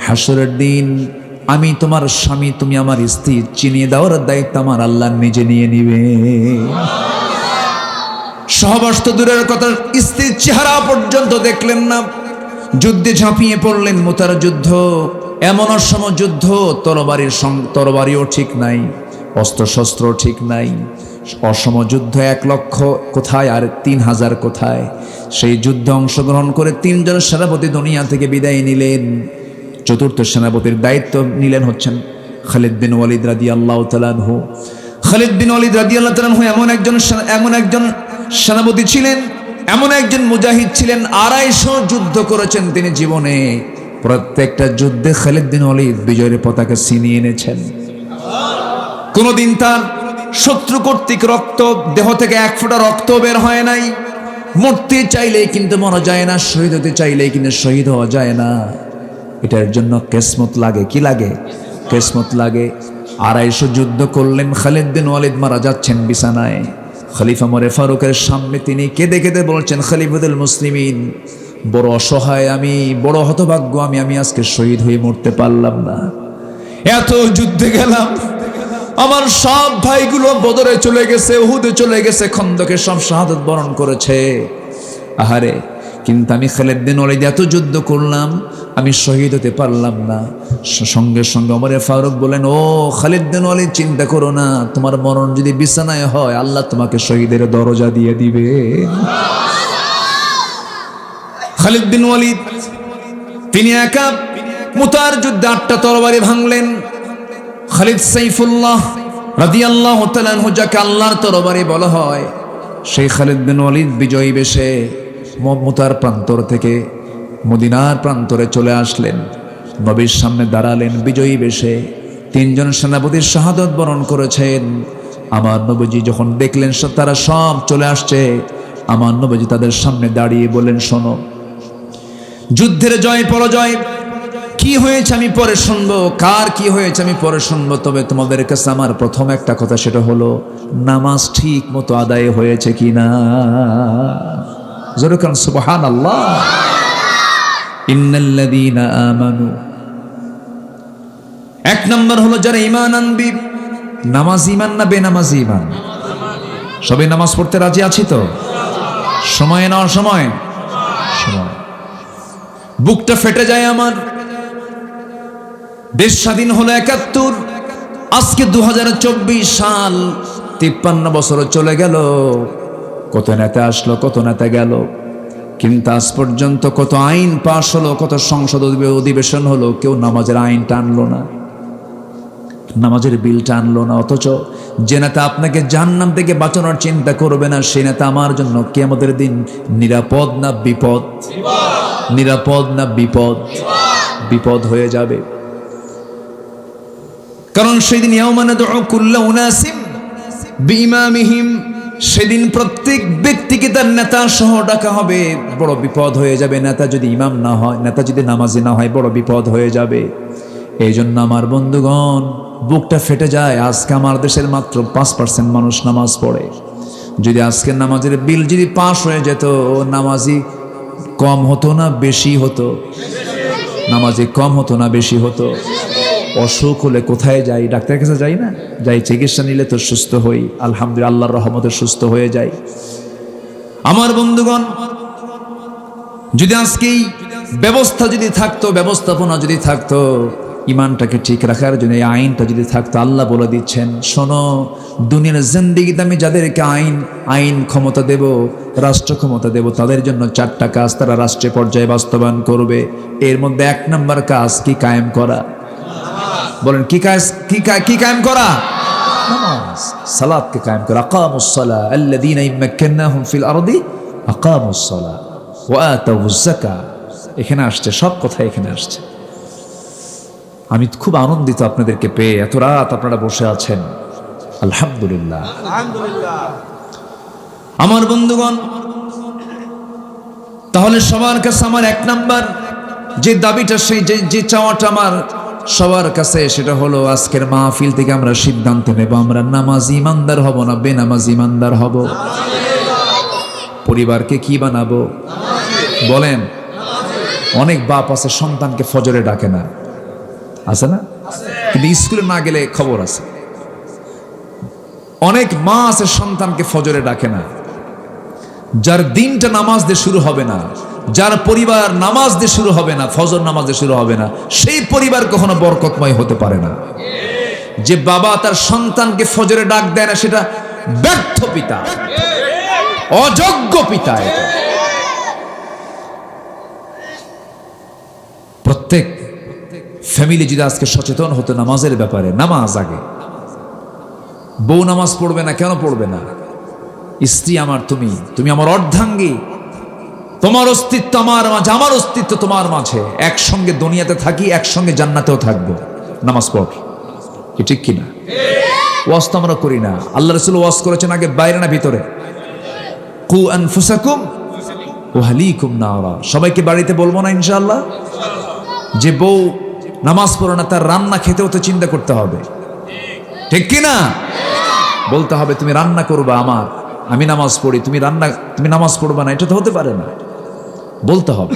হাসরের দিন আমি তোমার স্বামী, তুমি আমার স্ত্রী, চিনিয়ে দেওয়ার দায়িত্ব আমার আল্লাহ নিজে নিয়ে নিবে। সহবাস তো দূরের কথা, স্ত্রীর চেহারা পর্যন্ত দেখলেন না। যুদ্ধে ঝাঁপিয়ে পড়লেন, মুতার যুদ্ধ, এমন অসম যুদ্ধ, তরবারিও ঠিক নাই, অস্ত্রশস্ত্র ঠিক নাই, অসম যুদ্ধ, 1 লক্ষ কোথায় আর 3000 কোথায়। সেই যুদ্ধে অংশগ্রহণ করে 3 জন সেনাপতি দুনিয়া থেকে বিদায় নিলেন। চতুর্থ সেনাপতির দায়িত্ব নিলেন হচ্ছেন খালিদ বিন ওয়ালিদ রাদিয়াল্লাহু তাআলা আনহু। খালিদ বিন ওয়ালিদ রাদিয়াল্লাহু তাআলা আনহু এমন একজন সেনাপতি ছিলেন, এমন একজন মুজাহিদ ছিলেন, 250 যুদ্ধ করেছেন তিনি জীবনে। প্রত্যেকটা যুদ্ধে খালিদ বিন ওয়ালিদ বিজয়ের পতাকা ছিনিয়ে এনেছেন। কোনদিন তার শত্রু কর্তৃক দেহ থেকে 1 ফোঁটা রক্ত বের হয় নাই। মরতে চাইলেই কিন্তু মরা যায় না, শহীদ হতে চাইলেই কিন্তু শহীদ হওয়া যায় না। এটার জন্য কিসমত লাগে। কি লাগে? কিসমত লাগে। 250 যুদ্ধ করলেন, খালিদ বিন ওয়ালিদ মারা যাচ্ছেন বিছানায়। খলিফা ওমর ফারুকের সামনে তিনি কেঁদে কেঁদে বলছেন, খলিফাতুল মুসলিমিন, বড় অসহায় আমি, বড় হতভাগ্য আমি আজকে শহীদ হয়ে মরতে পারলাম না। এত যুদ্ধে গেলাম, আমার সব ভাইগুলো বদরে চলে গেছে, উহুদে চলে গেছে, খন্দকে সব শাহাদাত বরণ করেছে। আহারে, কিন্তু আমি খালিদ বিন ওয়ালিদ এত যুদ্ধ করলাম, আমি শহীদ হতে পারলাম না। সঙ্গে সঙ্গে ওমরে ফারুক বলেন, ও খালিদ বিন ওয়ালিদ, চিন্তা করো না, তোমার মরণ যদি বিছানায় হয় আল্লাহ তোমাকে শহীদের দরজা দিয়ে দিবে। খালিদ বিন ওয়ালিদ তিনি একা মুতার যুদ্ধে 8টা তরবারি ভাঙলেন। খালিদ সাইফুল্লাহ রাদিয়াল্লাহু তাআলা আনহু, যাকে আল্লাহর তরবারি বলা হয়, সেই খালিদ বিন ওয়ালিদ বিজয়ী বেশে মুতার প্রান্তর থেকে মদিনার প্রান্তরে চলে আসলেন। নবীর সামনে দাঁড়ালেন বিজয়ী বেশে। 3 জন সেনাপতির শাহাদত বরণ করেছেন। আমার নবীজি যখন দেখলেন তারা সব চলে আসছে, আমার নবীজি তাদের সামনে দাঁড়িয়ে বলেন, শোনো, যুদ্ধের জয় পরাজয় কি হয়েছে আমি পরে শুনবো, কার কি হয়েছে আমি পরে শুনবো, তবে তোমাদের কাছে আমার প্রথম একটা কথা, সেটা হলো নামাজ ঠিক মতো আদায় হয়েছে কিনা। জোরে কান সুবহানাল্লাহ। ইন্নাল্লাযীনা আমানু, 1 নম্বর হলো যারা ঈমান আনবি। নামাজ ঈমান না বেনামাজি ঈমান? সবাই নামাজ পড়তে রাজি আছি তো? সময় না সময় সময়। বুকটা ফেটে যায় আমার। দেশ স্বাধীন হলো 71, আজকে 2024 সাল, 53 বছর চলে গেল। কত নেতা আসলো, কত নেতা গেল, কিন্তু আজ পর্যন্ত কত আইন পাশ হলো, কত সংসদ অধিবেশন হলো, কেউ নামাজের আইন টানলো না, নামাজের বিল টানলো না। অথচ যে নেতা আপনাকে জাহান্নাম থেকে বাঁচানোর চিন্তা করবে না, সেই নেতা আমার জন্য কিয়ামতের দিন নিরাপদ না বিপদ? নিরাপদ না বিপদ? বিপদ হয়ে যাবে। কারণ সেদিন ইয়াউমা নাদউ কুল্লা উনাসিম বিইমামিহিম, সেদিন প্রত্যেক ব্যক্তিকে তার নেতা সহ ডাকা হবে। বড় বিপদ হয়ে যাবে নেতা যদি ইমাম না হয়, নেতা যদি নামাজি না হয়, বড় বিপদ হয়ে যাবে। এই জন্য আমার বন্ধুগণ, বুকটা ফেটে যায়। আজকে আমার দেশের মাত্র 5% মানুষ নামাজ পড়ে। যদি আজকে নামাজের বিল যদি পাস হয়ে যেত, নামাজি কম হতো না বেশি হতো? নামাজি কম হতো না বেশি হতো? অসুখ হলে কোথায় যাই? ডাক্তারের কাছে যাই না? যাই, চিকিৎসা নিলে তো সুস্থ হই, আলহামদুলিল্লাহ, আল্লাহর রহমতে সুস্থ হয়ে যাই। আমার বন্ধুগণ, যদি আজকেই ব্যবস্থা যদি থাকতো, ব্যবস্থাপনা যদি থাকতো, ইমানটাকে ঠিক রাখার জন্য এই আইনটা যদি থাকতো, আল্লাহ বলে দিচ্ছেন, শোনো, দুনিয়ার জিন্দেগিতে আমি যাদেরকে আইন ক্ষমতা দেব, রাষ্ট্র ক্ষমতা দেব, তাদের জন্য 4টা কাজ তারা রাষ্ট্রীয় পর্যায়ে বাস্তবায়ন করবে। এর মধ্যে 1 নম্বর কাজ কি? কায়েম করা। বলেন কি কাজ? কি কায়েম করা? নামাজ, সালাতকে কায়েম করা। আকামুস সালাহ আল্লাযীনা ইম্মাক্কান্নাহুম ফিল আরদি আকামুস সালাহ ওয়া আতাউজ যাকাত। এখানে আসছে, সব কথা এখানে আসছে। আমি খুব আনন্দিত আপনাদেরকে পেয়ে। এত রাত আপনারা বসে আছেন, আলহামদুলিল্লাহ। আমার বন্ধুগণ, তাহলে সবার কাছে আমার 1 নাম্বার যে দাবিটা, সেই যে চাওয়াটা আমার সবার কাছে, সেটা হলো আজকের মাহফিল থেকে আমরা সিদ্ধান্ত নেব, আমরা নামাজি ইমানদার হব না বেনামাজি ইমানদার হব। পরিবারকে কি বানাবো? বলেন। অনেক বাপ আছে সন্তানকে ফজরে ডাকে না, আছে না? কিন্তু স্কুলে না গেলে খবর আছে। অনেক মা আছে সন্তানকে ফজরে ডাকে না। যার দিনটা নামাজ দিয়ে শুরু হবে না, যার পরিবার নামাজ দিয়ে শুরু হবে না, ফজর নামাজ দিয়ে শুরু হবে না, সেই পরিবার কখনো বরকতময় হতে পারে না। যে বাবা তার সন্তানকে ফজরে ডাক দেয় না, সেটা ব্যর্থ পিতা, অযোগ্য পিতা। প্রত্যেক ফ্যামিলি যদি আজকে সচেতন হতো নামাজের ব্যাপারে, নামাজ আগে। বউ নামাজ পড়বে না, কেন পড়বে না? স্ত্রী আমার, তুমি আমার অর্ধাঙ্গী, তোমার অস্তিত্ব আমার মাঝে, আমার অস্তিত্ব তোমার মাঝে, একসঙ্গে দুনিয়াতে থাকি, একসঙ্গে জান্নাতেও থাকবো। নামাজ পড়, কি ঠিক কিনা? ওয়াজ তো আমরা করি না। আল্লাহ রাসূল ওয়াজ করেছেন আগে বাইরে না ভিতরে? কু আনফুসাকুম ওয়া আহলিকুম নারা। সবাইকে বাড়িতে বলবো না ইনশাআল্লাহ? যে বউ নামাজ পড়ে না, তার রান্না খেতেও তো চিন্তা করতে হবে, ঠিক কিনা? বলতে হবে তুমি রান্না করবা আমার, আমি নামাজ পড়ি, তুমি নামাজ পড়বা না, এটা তো হতে পারে না। বলতে হবে।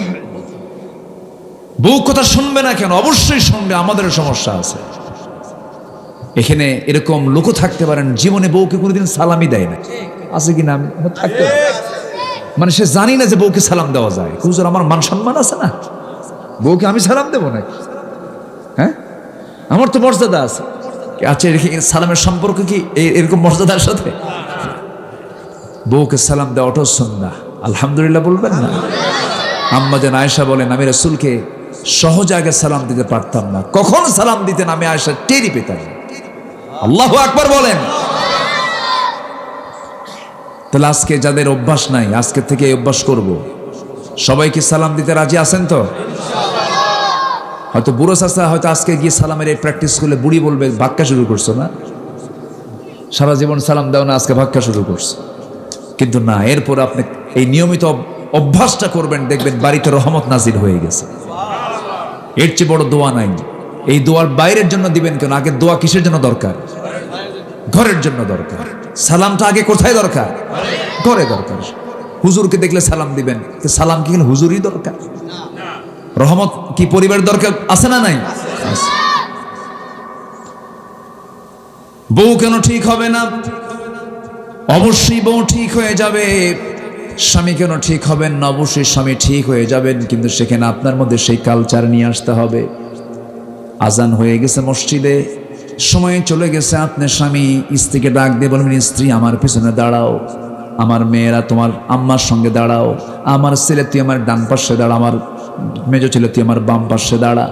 বউ কথা শুনবে না কেন? অবশ্যই শুনবে, আমাদের সমস্যা আছে। এখানে এরকম লোকও থাকতে পারেন জীবনে বউকে কোনোদিন সালামি দেয় না, আছে কিনা? থাকতে মানে সে জানি না যে বউকে সালাম দেওয়া যায়। হুজুর আমার মান সম্মান আছে না, বউকে আমি সালাম দেবো নাকি? হ্যাঁ, আমার তো মর্যাদা আছে। আচ্ছা, সালামের সম্পর্ক কি এরকম মর্যাদার সাথে? বউকে সালাম দেওয়াটাও সুন্নাহ। আলহামদুলিল্লাহ বলবেন না? আম্মা জান আয়েশা বলেন, আমি রাসূলকে সহজে আগে সালাম দিতে পারতাম না, কখন সালাম দিতেন আমি আয়েশা টেরই পেতাম। আল্লাহু আকবার বলেন। তাহলে আজকে যাদের অভ্যাস নাই, আজকে থেকে এই অভ্যাস করব। সবাইকে সালাম দিতে রাজি আছেন তো? হয়তো বুড়ো চাচা হয়তো আজকে গিয়ে সালামের এই প্র্যাকটিস করলে বুড়ি বলবে ভাক্কা শুরু করছো না, সারা জীবন সালাম দাও না, আজকে ভাক্কা শুরু করছো। কিন্তু না, এরপর আপনি এই নিয়মিত অভ্যাসটা করবেন, দেখবেন বাড়িতে রহমত নাজিল হয়ে গেছে। এর চেয়ে বড় দোয়া নাই। এই দোয়ার বাইরের জন্য দিবেন কেন? আগে দোয়া কিসের জন্য দরকার? ঘরের জন্য দরকার। সালামটা আগে কোথায় দরকার? ঘরে দরকার। হুজুরকে দেখলে সালাম দিবেন, সালাম কি হুজুরই দরকার? রহমত কি পরিবার দরকার আছে না নাই? বউ কেন ঠিক হবে না? অবশ্যই বউ ঠিক হয়ে যাবে। স্বামী কেন ঠিক হবেন না? অবশ্যই স্বামী ঠিক হয়ে যাবেন, কিন্তু সেখানে আপনার মধ্যে সেই কালচার নিয়ে আসতে হবে। আজান হয়ে গেছে মসজিদে, সময় চলে গেছে, আপনার স্বামী স্ত্রীকে ডাক দিয়ে বলবেন, স্ত্রী আমার পিছনে দাঁড়াও, আমার মেয়েরা তোমার আম্মার সঙ্গে দাঁড়াও, আমার ছেলে তুই আমার ডান পাশে দাঁড়া, আমার মেজ ছেলে তুই আমার বাম পাশে দাঁড়া।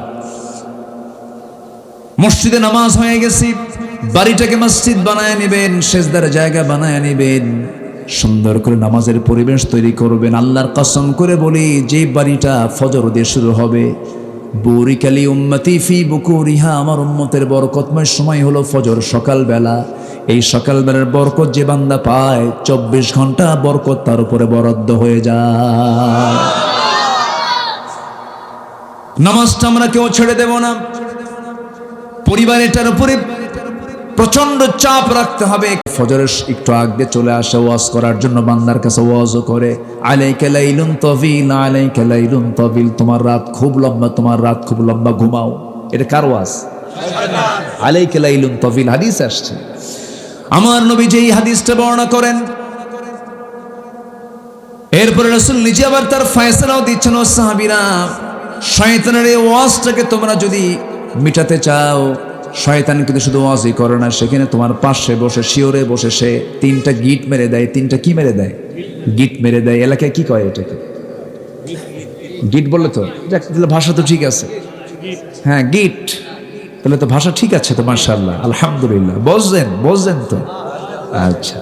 মসজিদে নামাজ হয়ে গেছি, বাড়িটাকে মসজিদ বানায় নেবেন, সেজদার জায়গা বানায় নেবেন, সুন্দর করে নামাজের পরিবেশ তৈরি করবেন। আল্লাহর কসম করে বলি, যে বাড়িটা ফজর দিয়ে শুরু হবে, বুরিকালি উম্মতি ফি বুকুরিহা, আমার উম্মতের বরকতময় সময় হলো ফজর, সকালবেলা। এই সকালবেলার বরকত যে বান্দা পায়, 24 ঘন্টা বরকত তার উপরে বরাদ্দ হয়ে যায়। নামাজটা আমরা কেউ ছেড়ে দেব না। পরিবার এটার উপরে প্রচন্ড চাপ রাখতে হবে। ফজরের একটু আগে চলে আসে ওয়াজ করার জন্য, বান্দার কাছে ওয়াজও করে, আলাইকা লাইলুন তাবিল, আলাইকা লাইলুন তাবিল, তোমার রাত খুব লম্বা, তোমার রাত খুব লম্বা, ঘুমাও। এটা কার ওয়াজ? আলাইকা লাইলুন তাবিল হাদিস আসছে। আমার নবী যেই হাদিসটা বর্ণনা করেন, এরপরে রাসূল নিজে আবার তার ফয়সালাও দিচ্ছেন, ও সাহাবীরা, শয়তানের এই ওয়াজটাকে তোমরা যদি মিটাতে চাও, শয়তান কিন্তু শুধু ওয়াজই করে না, সেখানে তোমার পাশে বসে শিওরে বসে সে 3টা গিট মেরে দেয়। 3টা কি মেরে দেয়? গিট মেরে দেয়। এলাকায় কি কয় এটাকে? গিট বলে তো? তাহলে ভাষা তো ঠিক আছে। হ্যাঁ, গিট। তাহলে তো ভাষা ঠিক আছে তো, মাশাআল্লাহ, আলহামদুলিল্লাহ। বুঝছেন তো? আচ্ছা,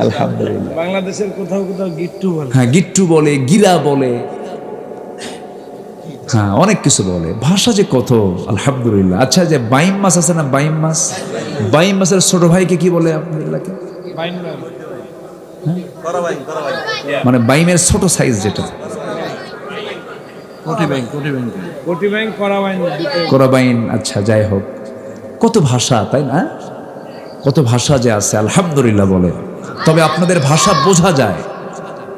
আলহামদুলিল্লাহ। বাংলাদেশের কোথাও কোথাও গিট্টু বলে। হ্যাঁ, গিট্টু বলে, গিরা বলে, হ্যাঁ, অনেক কিছু বলে। ভাষা যে কত, আলহামদুলিল্লাহ। আচ্ছা, যে বাইম মাছ আছে না, বাইম মাছ, বাইম মাছের ছোট ভাইকে কি বলে আপনার এলাকায়? মানে বাইমের ছোট সাইজ যেটা, কোরাবাইন। আচ্ছা, যাই হোক, কত ভাষা, তাই না? কত ভাষা যে আছে, আলহামদুলিল্লাহ বলে। তবে আপনাদের ভাষা বোঝা যায়,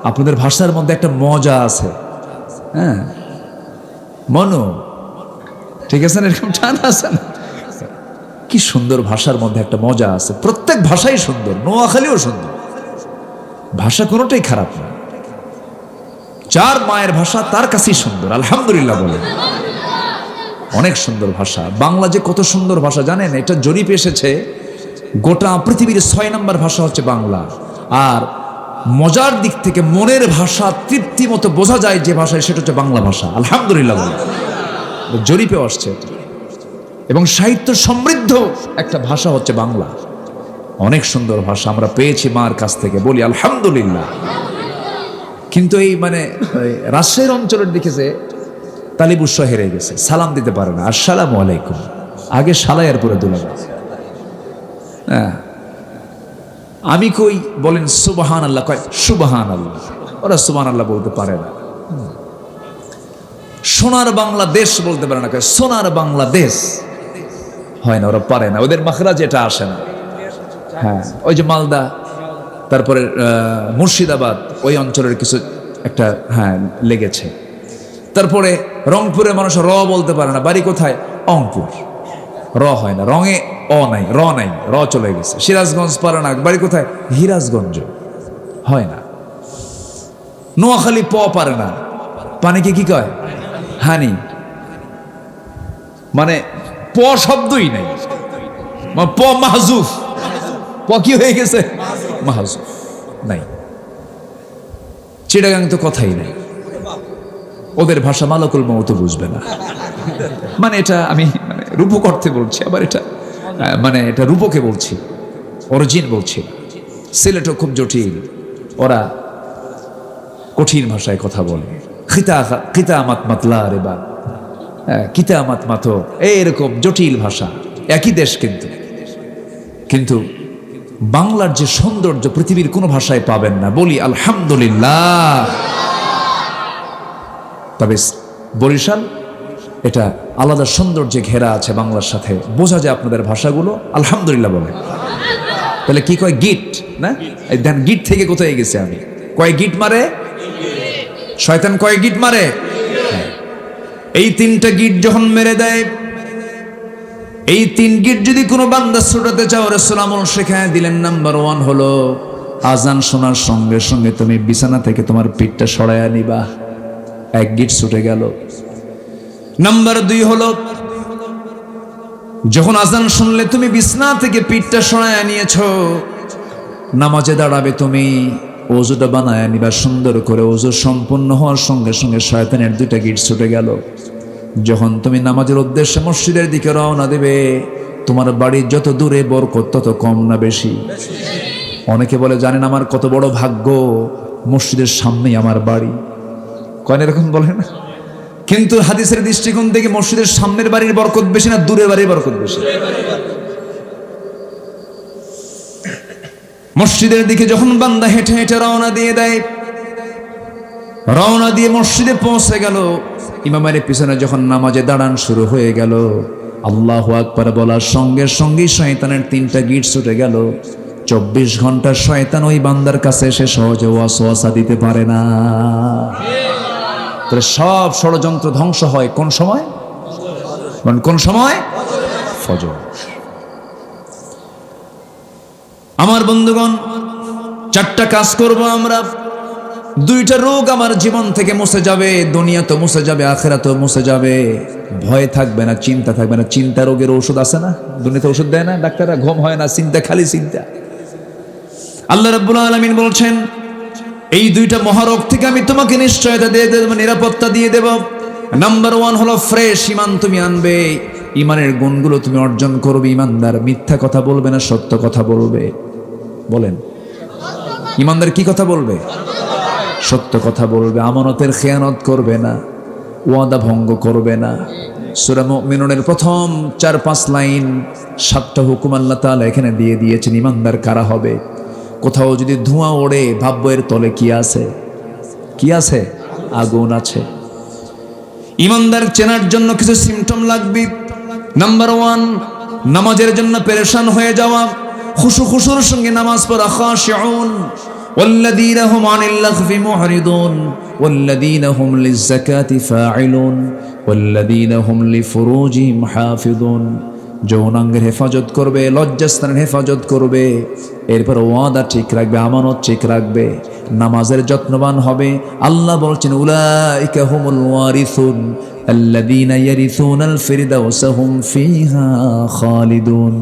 আপনাদের ভাষার মধ্যে একটা মজা আছে। হ্যাঁ, মনো ঠিক আছে না, এরকম টান আছে না? কি সুন্দর ভাষার মধ্যে একটা মজা আছে। প্রত্যেক ভাষাই সুন্দর, নোয়াখালীও সুন্দর, ভাষা কোনোটাই খারাপ না। যার মায়ের ভাষা তার কাছেই সুন্দর, আলহামদুলিল্লাহ বলে। অনেক সুন্দর ভাষা। বাংলা যে কত সুন্দর ভাষা জানেন, এটা জরিপ এসেছে, গোটা পৃথিবীর 6 নম্বর ভাষা হচ্ছে বাংলা। আর মজার দিক থেকে মনের ভাষা, তৃপ্তি মতো বোঝা যায় যে ভাষায়, সেটা হচ্ছে বাংলা ভাষা, আলহামদুলিল্লাহ বলে। জরিপে আসছে এটা। এবং সাহিত্য সমৃদ্ধ একটা ভাষা হচ্ছে বাংলা। অনেক সুন্দর ভাষা আমরা পেয়েছি মার কাছ থেকে, বলি আলহামদুলিল্লাহ। কিন্তু এই মানে রাজশাহীর অঞ্চলের দিকে যে তালিব উৎসাহ হেরে গেছে, সালাম দিতে পারে না। আসসালামু আলাইকুম, আগে সালাইয়ের পরে দুলাবে। হ্যাঁ, আমি কই বলেন সুবহান আল্লাহ, কয় সুবহান আল্লাহ, ওরা সুবহান আল্লাহ বলতে পারে না। সোনার বাংলাদেশ বলতে পারে না, কয় সোনার বাংলাদেশ হয় না, ওরা পারে না, ওদের মাখরাজ এটা আসে না। হ্যাঁ, ওই যে মালদা, তারপরে মুর্শিদাবাদ, ওই অঞ্চলের কিছু একটা হ্যাঁ লেগেছে। তারপরে রংপুরের মানুষ র বলতে পারে না, বাড়ি কোথায়? অংপুর, র হয় না, রঙে অ নাই, র নাই, র চলে গেছে। সিরাজগঞ্জ পারে না, বাড়ি কোথায়? হিরাজগঞ্জ, হয় না। নোয়াখালী প পারে না, পানিকে কি কয়? হানি। মানে প শব্দই নাই, প মাহজুফ, প কি হয়ে গেছে? মাহজুফ নাই। চিটাগাং তো কথাই নাই, ওদের ভাষা মালাকুল মউত বুঝবে না। মানে এটা আমি মানে রূপক অর্থে বলছি, আবার এটা মানে এটা রূপকে বলছি, অরিজিন বলছি। সিলেটও খুব জটিল, ওরা কঠিন ভাষায় কথা বলে। কিতা মাত মাতলা রে বা, কিতা মাত মাতো, এরকম জটিল ভাষা। একই দেশ কিন্তু বাংলার যে সৌন্দর্য পৃথিবীর কোনো ভাষায় পাবেন না। বলি আলহামদুলিল্লাহ। তবে বরিশাল এটা আলাদা সৌন্দর্যে ঘেরা আছে বাংলার সাথে, বোঝা যায় আপনাদের ভাষাগুলো। আলহামদুলিল্লাহ বলে। তাহলে কি কয়? গিট না? এই দেন গিট থেকে কোথায় গেছে আমি? কয় গিট মারে শয়তান, কয় গিট মারে। এই 3টা গিট যখন মেরে দেয়, এই 3 গিট যদি কোনো বান্দা ছুটাতে চাও, রাসূল আমল শেখায় দিলেন। নাম্বার 1 হলো আজান শোনার সঙ্গে সঙ্গে তুমি বিছানা থেকে তোমার পিঠটা সরাইয়া নিবা, 1 গিট ছুটে গেল। নাম্বার 2 হলো যখন আজান শুনলে তুমি বিছানা থেকে পিঠটা সরাইয়া নিয়েছো, নামাজে দাঁড়াবে তুমি, ওযুটা বানায়া নিবা সুন্দর করে। ওযু সম্পূর্ণ হওয়ার সঙ্গে সঙ্গে শয়তানের 2টা গিট ছুটে গেল। যখন তুমি নামাজের উদ্দেশ্যে মসজিদের দিকে রওনা দেবে, তোমার বাড়ি যত দূরে বরকত তত কম না বেশি? অনেকে বলে জানেন আমার কত বড় ভাগ্য, মসজিদের সামনেই আমার বাড়ি। কয়েন এরকম বলে না? কিন্তু হাদিসের দৃষ্টিকোণ থেকে মসজিদের সামনের বাড়ির বরকত বেশি না দূরের বাড়ির বরকত বেশি? মসজিদের দিকে যখন বান্দা হেঁটে হেঁটে রওনা দিয়ে দেয়, রওনা দিয়ে মসজিদে পৌঁছে গেল, ইমামের পিছনে যখন নামাজে দাঁড়ান শুরু হয়ে গেল, আল্লাহু আকবার বলার সঙ্গে সঙ্গেই শয়তানের 3টা গিট ছুটে গেল। 24 ঘন্টা শয়তান ওই বান্দার কাছে এসে সহজে ওয়াসওয়াসা দিতে পারে না। তাহলে সব ষড়যন্ত্র ধ্বংস হয় কোন সময়? কোন সময়? ফজর। আমার বন্ধুগণ, 4টা কাজ করব আমরা। 2টা রোগ আমার জীবন থেকে মুছে যাবে, দুনিয়া তো মুছে যাবে, আখিরাত তো মুছে যাবে। ভয় থাকবে না, চিন্তা থাকবে না। চিন্তা রোগের ঔষধ আছে না? দুনিয়াতে ঔষধ দেয় না ডাক্তাররা? ঘুম হয় না, চিন্তা, খালি চিন্তা। আল্লাহ রাব্বুল আলামিন বলছেন, এই 2টা মহারোগ থেকে আমি তোমাকে নিশ্চয়তা দিয়ে দেব, নিরাপত্তা দিয়ে দেব। নাম্বার 1 হলো ফ্রেশ ঈমান তুমি আনবে, ঈমানের গুণগুলো তুমি অর্জন করবে। ঈমানদার মিথ্যা কথা বলবে না, সত্য কথা বলবে। বলেন, ঈমানদার কি কথা বলবে? সত্য কথা বলবে। আমানতের খেয়ানত করবে না, ওয়াদা ভঙ্গ করবে না। সূরা মুমিনুনের প্রথম 4-5 লাইন 7টা হুকুম আল্লাহ তাআলা এখানে দিয়ে দিয়েছেন। ঈমানদার কারা হবে? কোথাও যদি ধোঁয়া ওড়ে, ভাববো এর তলে কি আছে? কি আছে? আগুন আছে। ঈমানদার চেনার জন্য কিছু সিমটম লাগবে। নাম্বার 1, নামাজের জন্য পেরেশান হয়ে যাওয়া, খুশুর সঙ্গে নামাজ পড়া। খাশিউন ওয়াল্লাযীনা হুম আনিল লাগফি মুহরিদুন ওয়াল্লাযীনা হুম লিয-যাকাতি ফাঈলুন ওয়াল্লাযীনা হুম লিফুরুজিহিম হাফিজুন। যৌনাঙ্গের হেফাজত করবে, লজ্জাস্থানের হেফাজত করবে, এরপর ওয়াদা ঠিক রাখবে, আমানত ঠিক রাখবে, নামাজের যত্নবান হবে। আল্লাহ বলছেন, উলাইকা হুমুল ওয়ারিসুন আল্লাযীনা ইয়ারিসুনাল ফিরদাউসা হুম ফিহা খালিদুন।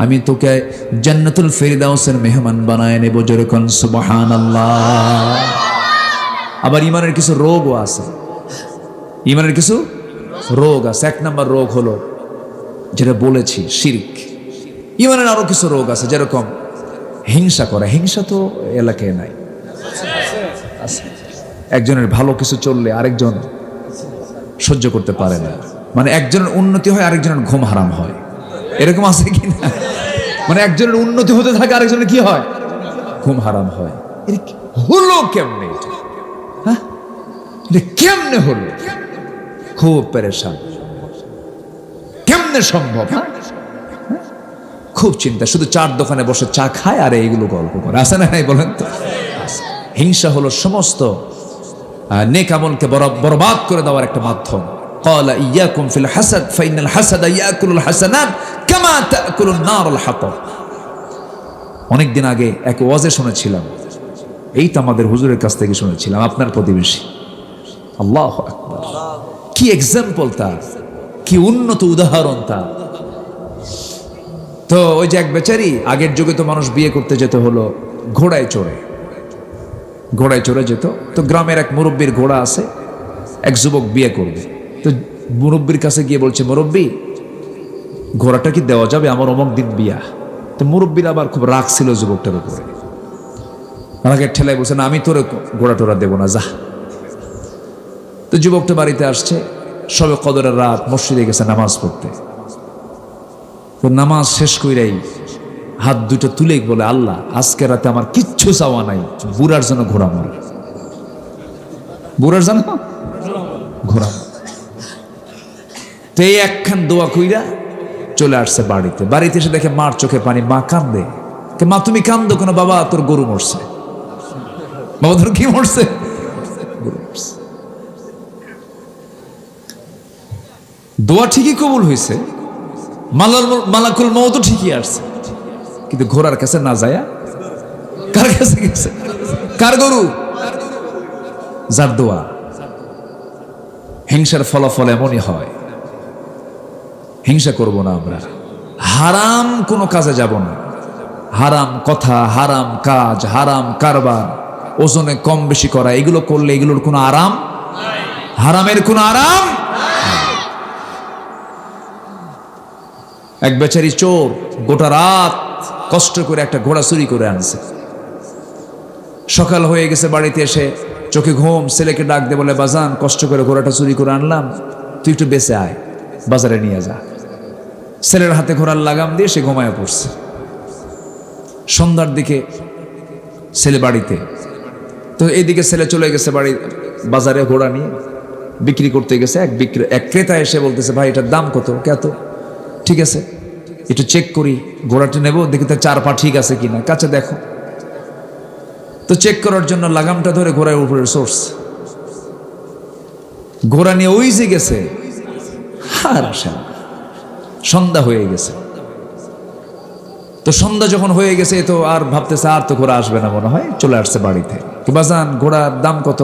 আমি তোকে জান্নাতুল ফিরদাউসের মেহমান বানায় নেব। জোরে কোন সুবহানাল্লাহ। আবার ঈমানের কিছু রোগও আছে। ঈমানের কিছু রোগ আছে। 1 নম্বর রোগ হলো যেটা বলেছি, শিরক। ঈমানের আরো কিছু রোগ আছে, যেরকম হিংসা করে। হিংসা তো এলাকায় নাই, আছে। একজনের ভালো কিছু চললে আরেকজন সহ্য করতে পারে না। মানে একজনের উন্নতি হয়, আরেকজনের ঘুম হারাম হয়। এরকম আছে কি না? মানে একজনের উন্নতি হতে থাকে, আরেকজনের কি হয়? ঘুম হারাম হয়। হলো কেমনে এটা? হ্যাঁ, কেমনে হলো? খুব পেরেশান, কেমনে সম্ভব? খুব চিন্তা। শুধু চার দোকানে বসে চা খায় আর এইগুলো গল্প করে। আছে না নাই বলেন তো? হিংসা হলো সমস্ত নেক আমলকে বরবাদ করে দেওয়ার একটা মাধ্যম। ক্বালা ইয়াকুম ফিল হাসাদ ফাইনাল হাসাদা ইয়াকুলুল হাসানাত কামা তাকুলুন নারুল হাতাব। অনেকদিন আগে এক ওয়াজে শুনেছিলাম, এই তো আমাদের হুজুরের কাছ থেকে শুনেছিলাম, আপনার প্রতিবেশী। আল্লাহু আকবার, কি এক্সাম্পল তার, কি উন্নত উদাহরণ তা। তো ওই যে এক বেচারি, আগের যুগে তো মানুষ বিয়ে করতে যেতে হলো ঘোড়ায় চড়ে যেত। তো গ্রামের এক মুরব্বীর ঘোড়া আছে, এক যুবক বিয়ে করবে। তো মুরব্বীর কাছে গিয়ে বলছে, মুরব্বী ঘোড়াটা কি দেওয়া যাবে, আমার অমুক দিন বিয়া। তো মুরব্বীর আবার খুব রাগ ছিল যুবকটার উপরে, আমাকে ঠেলায় বলছে, না আমি তোরে ঘোড়া টোড়া দেবো না, যা। তো যুবকটা বাড়িতে আসছে, সবে কদরের রাত, মসজিদে গেছে নামাজ পড়তে। তো নামাজ শেষ কইরাই হাত দুটো তুলে বলে, আল্লাহ আজকে রাতে আমার কিচ্ছু চাওয়া নাই, বুড়ার জন্য ঘোড়া মার, বুড়ার জন্য ঘোড়া মার। তো এই একখান দোয়া কইরা চলে আসছে বাড়িতে। বাড়িতে এসে দেখে মার চোখে পানি, মা কান্দে। মা তুমি কান্দো কেন? বাবা তোর গরু মরছে। বাবা তোর কি মরছে? গরু মরছে। দোয়া ঠিকই কবুল হয়েছে, মালাকুল মওত ঠিকই আসছে, কিন্তু ঘোড়ার কাছে না যায়া কার কাছে গেছে? কার গরু? যার দোয়া। হিংসার ফলাফল এমনই হয়। হিংসা করব না আমরা, হারাম কোনো কাজে যাব না। হারাম কথা, হারাম কাজ, হারাম কারবার, ওজনে কম বেশি করা, এগুলো করলে এগুলোর কোনো আরাম, হারামের কোনো আরাম। এক বেচারি চোর গোটা রাত কষ্ট করে একটা ঘোড়া চুরি করে আনছে। সকাল হয়ে গেছে, বাড়িতে এসে চোখে ঘুম, ছেলেকে ডাক দিয়ে বলে, বাজান কষ্ট করে ঘোড়াটা চুরি করে আনলাম, তুই একটু বেঁচে আয়, বাজারে নিয়ে যা। ছেলের হাতে ঘোড়ার লাগাম দিয়ে সে ঘুমায় পড়ছে। সন্ধ্যার দিকে ছেলে বাড়িতে, তো এইদিকে ছেলে চলে গেছে বাড়ি, বাজারে ঘোড়া নিয়ে বিক্রি করতে গেছে। এক ক্রেতা এসে বলতেছে, ভাই এটার দাম কত? কত? ঠিক আছে একটু চেক করি, ঘোড়াটা নেবো, দেখি তার চার পা ঠিক আছে কিনা, কাছে দেখো। তো চেক করার জন্য লাগামটা ধরে ঘোড়ার উপরে সোর্স, ঘোড়া নিয়ে ওই যে গেছে, আর আসে না। সন্ধ্যা হয়ে গেছে। তো সন্ধ্যা যখন হয়ে গেছে, তো আর ভাবতেছে আর তো ঘোড়া আসবে না মনে হয়, চলে আসছে বাড়িতে। কি বাজান ঘোড়ার দাম কত?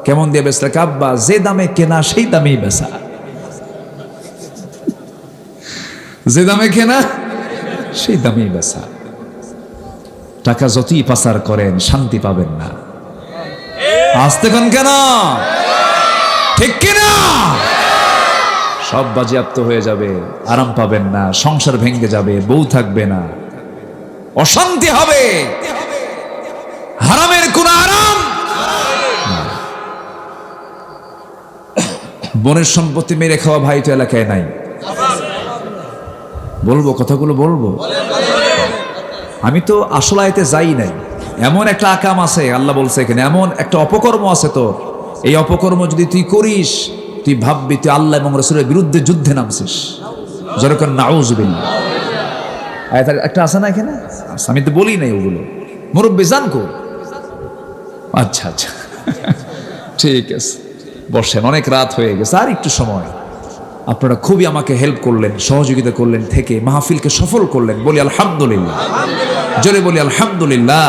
কেমন দিয়ে বেচলে? কাব্বা যে দামে কেনা সেই দামেই বেচা। যে দামে কেনা সেই দামেই বেচা। টাকা যতই পাচার করেন শান্তি পাবেন না। আসতে কোন কেন? ঠিক কিনা? সব বাজেয়াপ্ত হয়ে যাবে, আরাম পাবেন না, সংসার ভেঙে যাবে, বউ থাকবে না, অশান্তি হবে। হারামের কোন আরাম। বোনের সম্পত্তি মেরে খাওয়া ভাই তো এলাকায় নাই। বলবো কথাগুলো বলবো। আমি তো আসলে আয়াতে যাই নাই। এমন একটা আকাম আছে, আল্লাহ বলছে এখানে, এমন একটা অপকর্ম আছে তোর, এই অপকর্ম যদি তুই করিস, তুই ভাববি তুই আল্লাহ এবং রাসূলের বিরুদ্ধে যুদ্ধে নামছিস। যেরকম নাউযুবিল্লাহ আয়াত একটা আছে না এখানে? আমি তো বলি নাই ওগুলো, মুরব্বি জান কো। আচ্ছা আচ্ছা ঠিক আছে, বসেন, অনেক রাত হয়ে গেছে, আর একটু সময়। আপনারা খুবই আমাকে হেল্প করলেন, সহযোগিতা করলেন, থেকে মাহফিলকে সফল করলেন। বলি আলহামদুলিল্লাহ, জোরে বলি আলহামদুলিল্লাহ।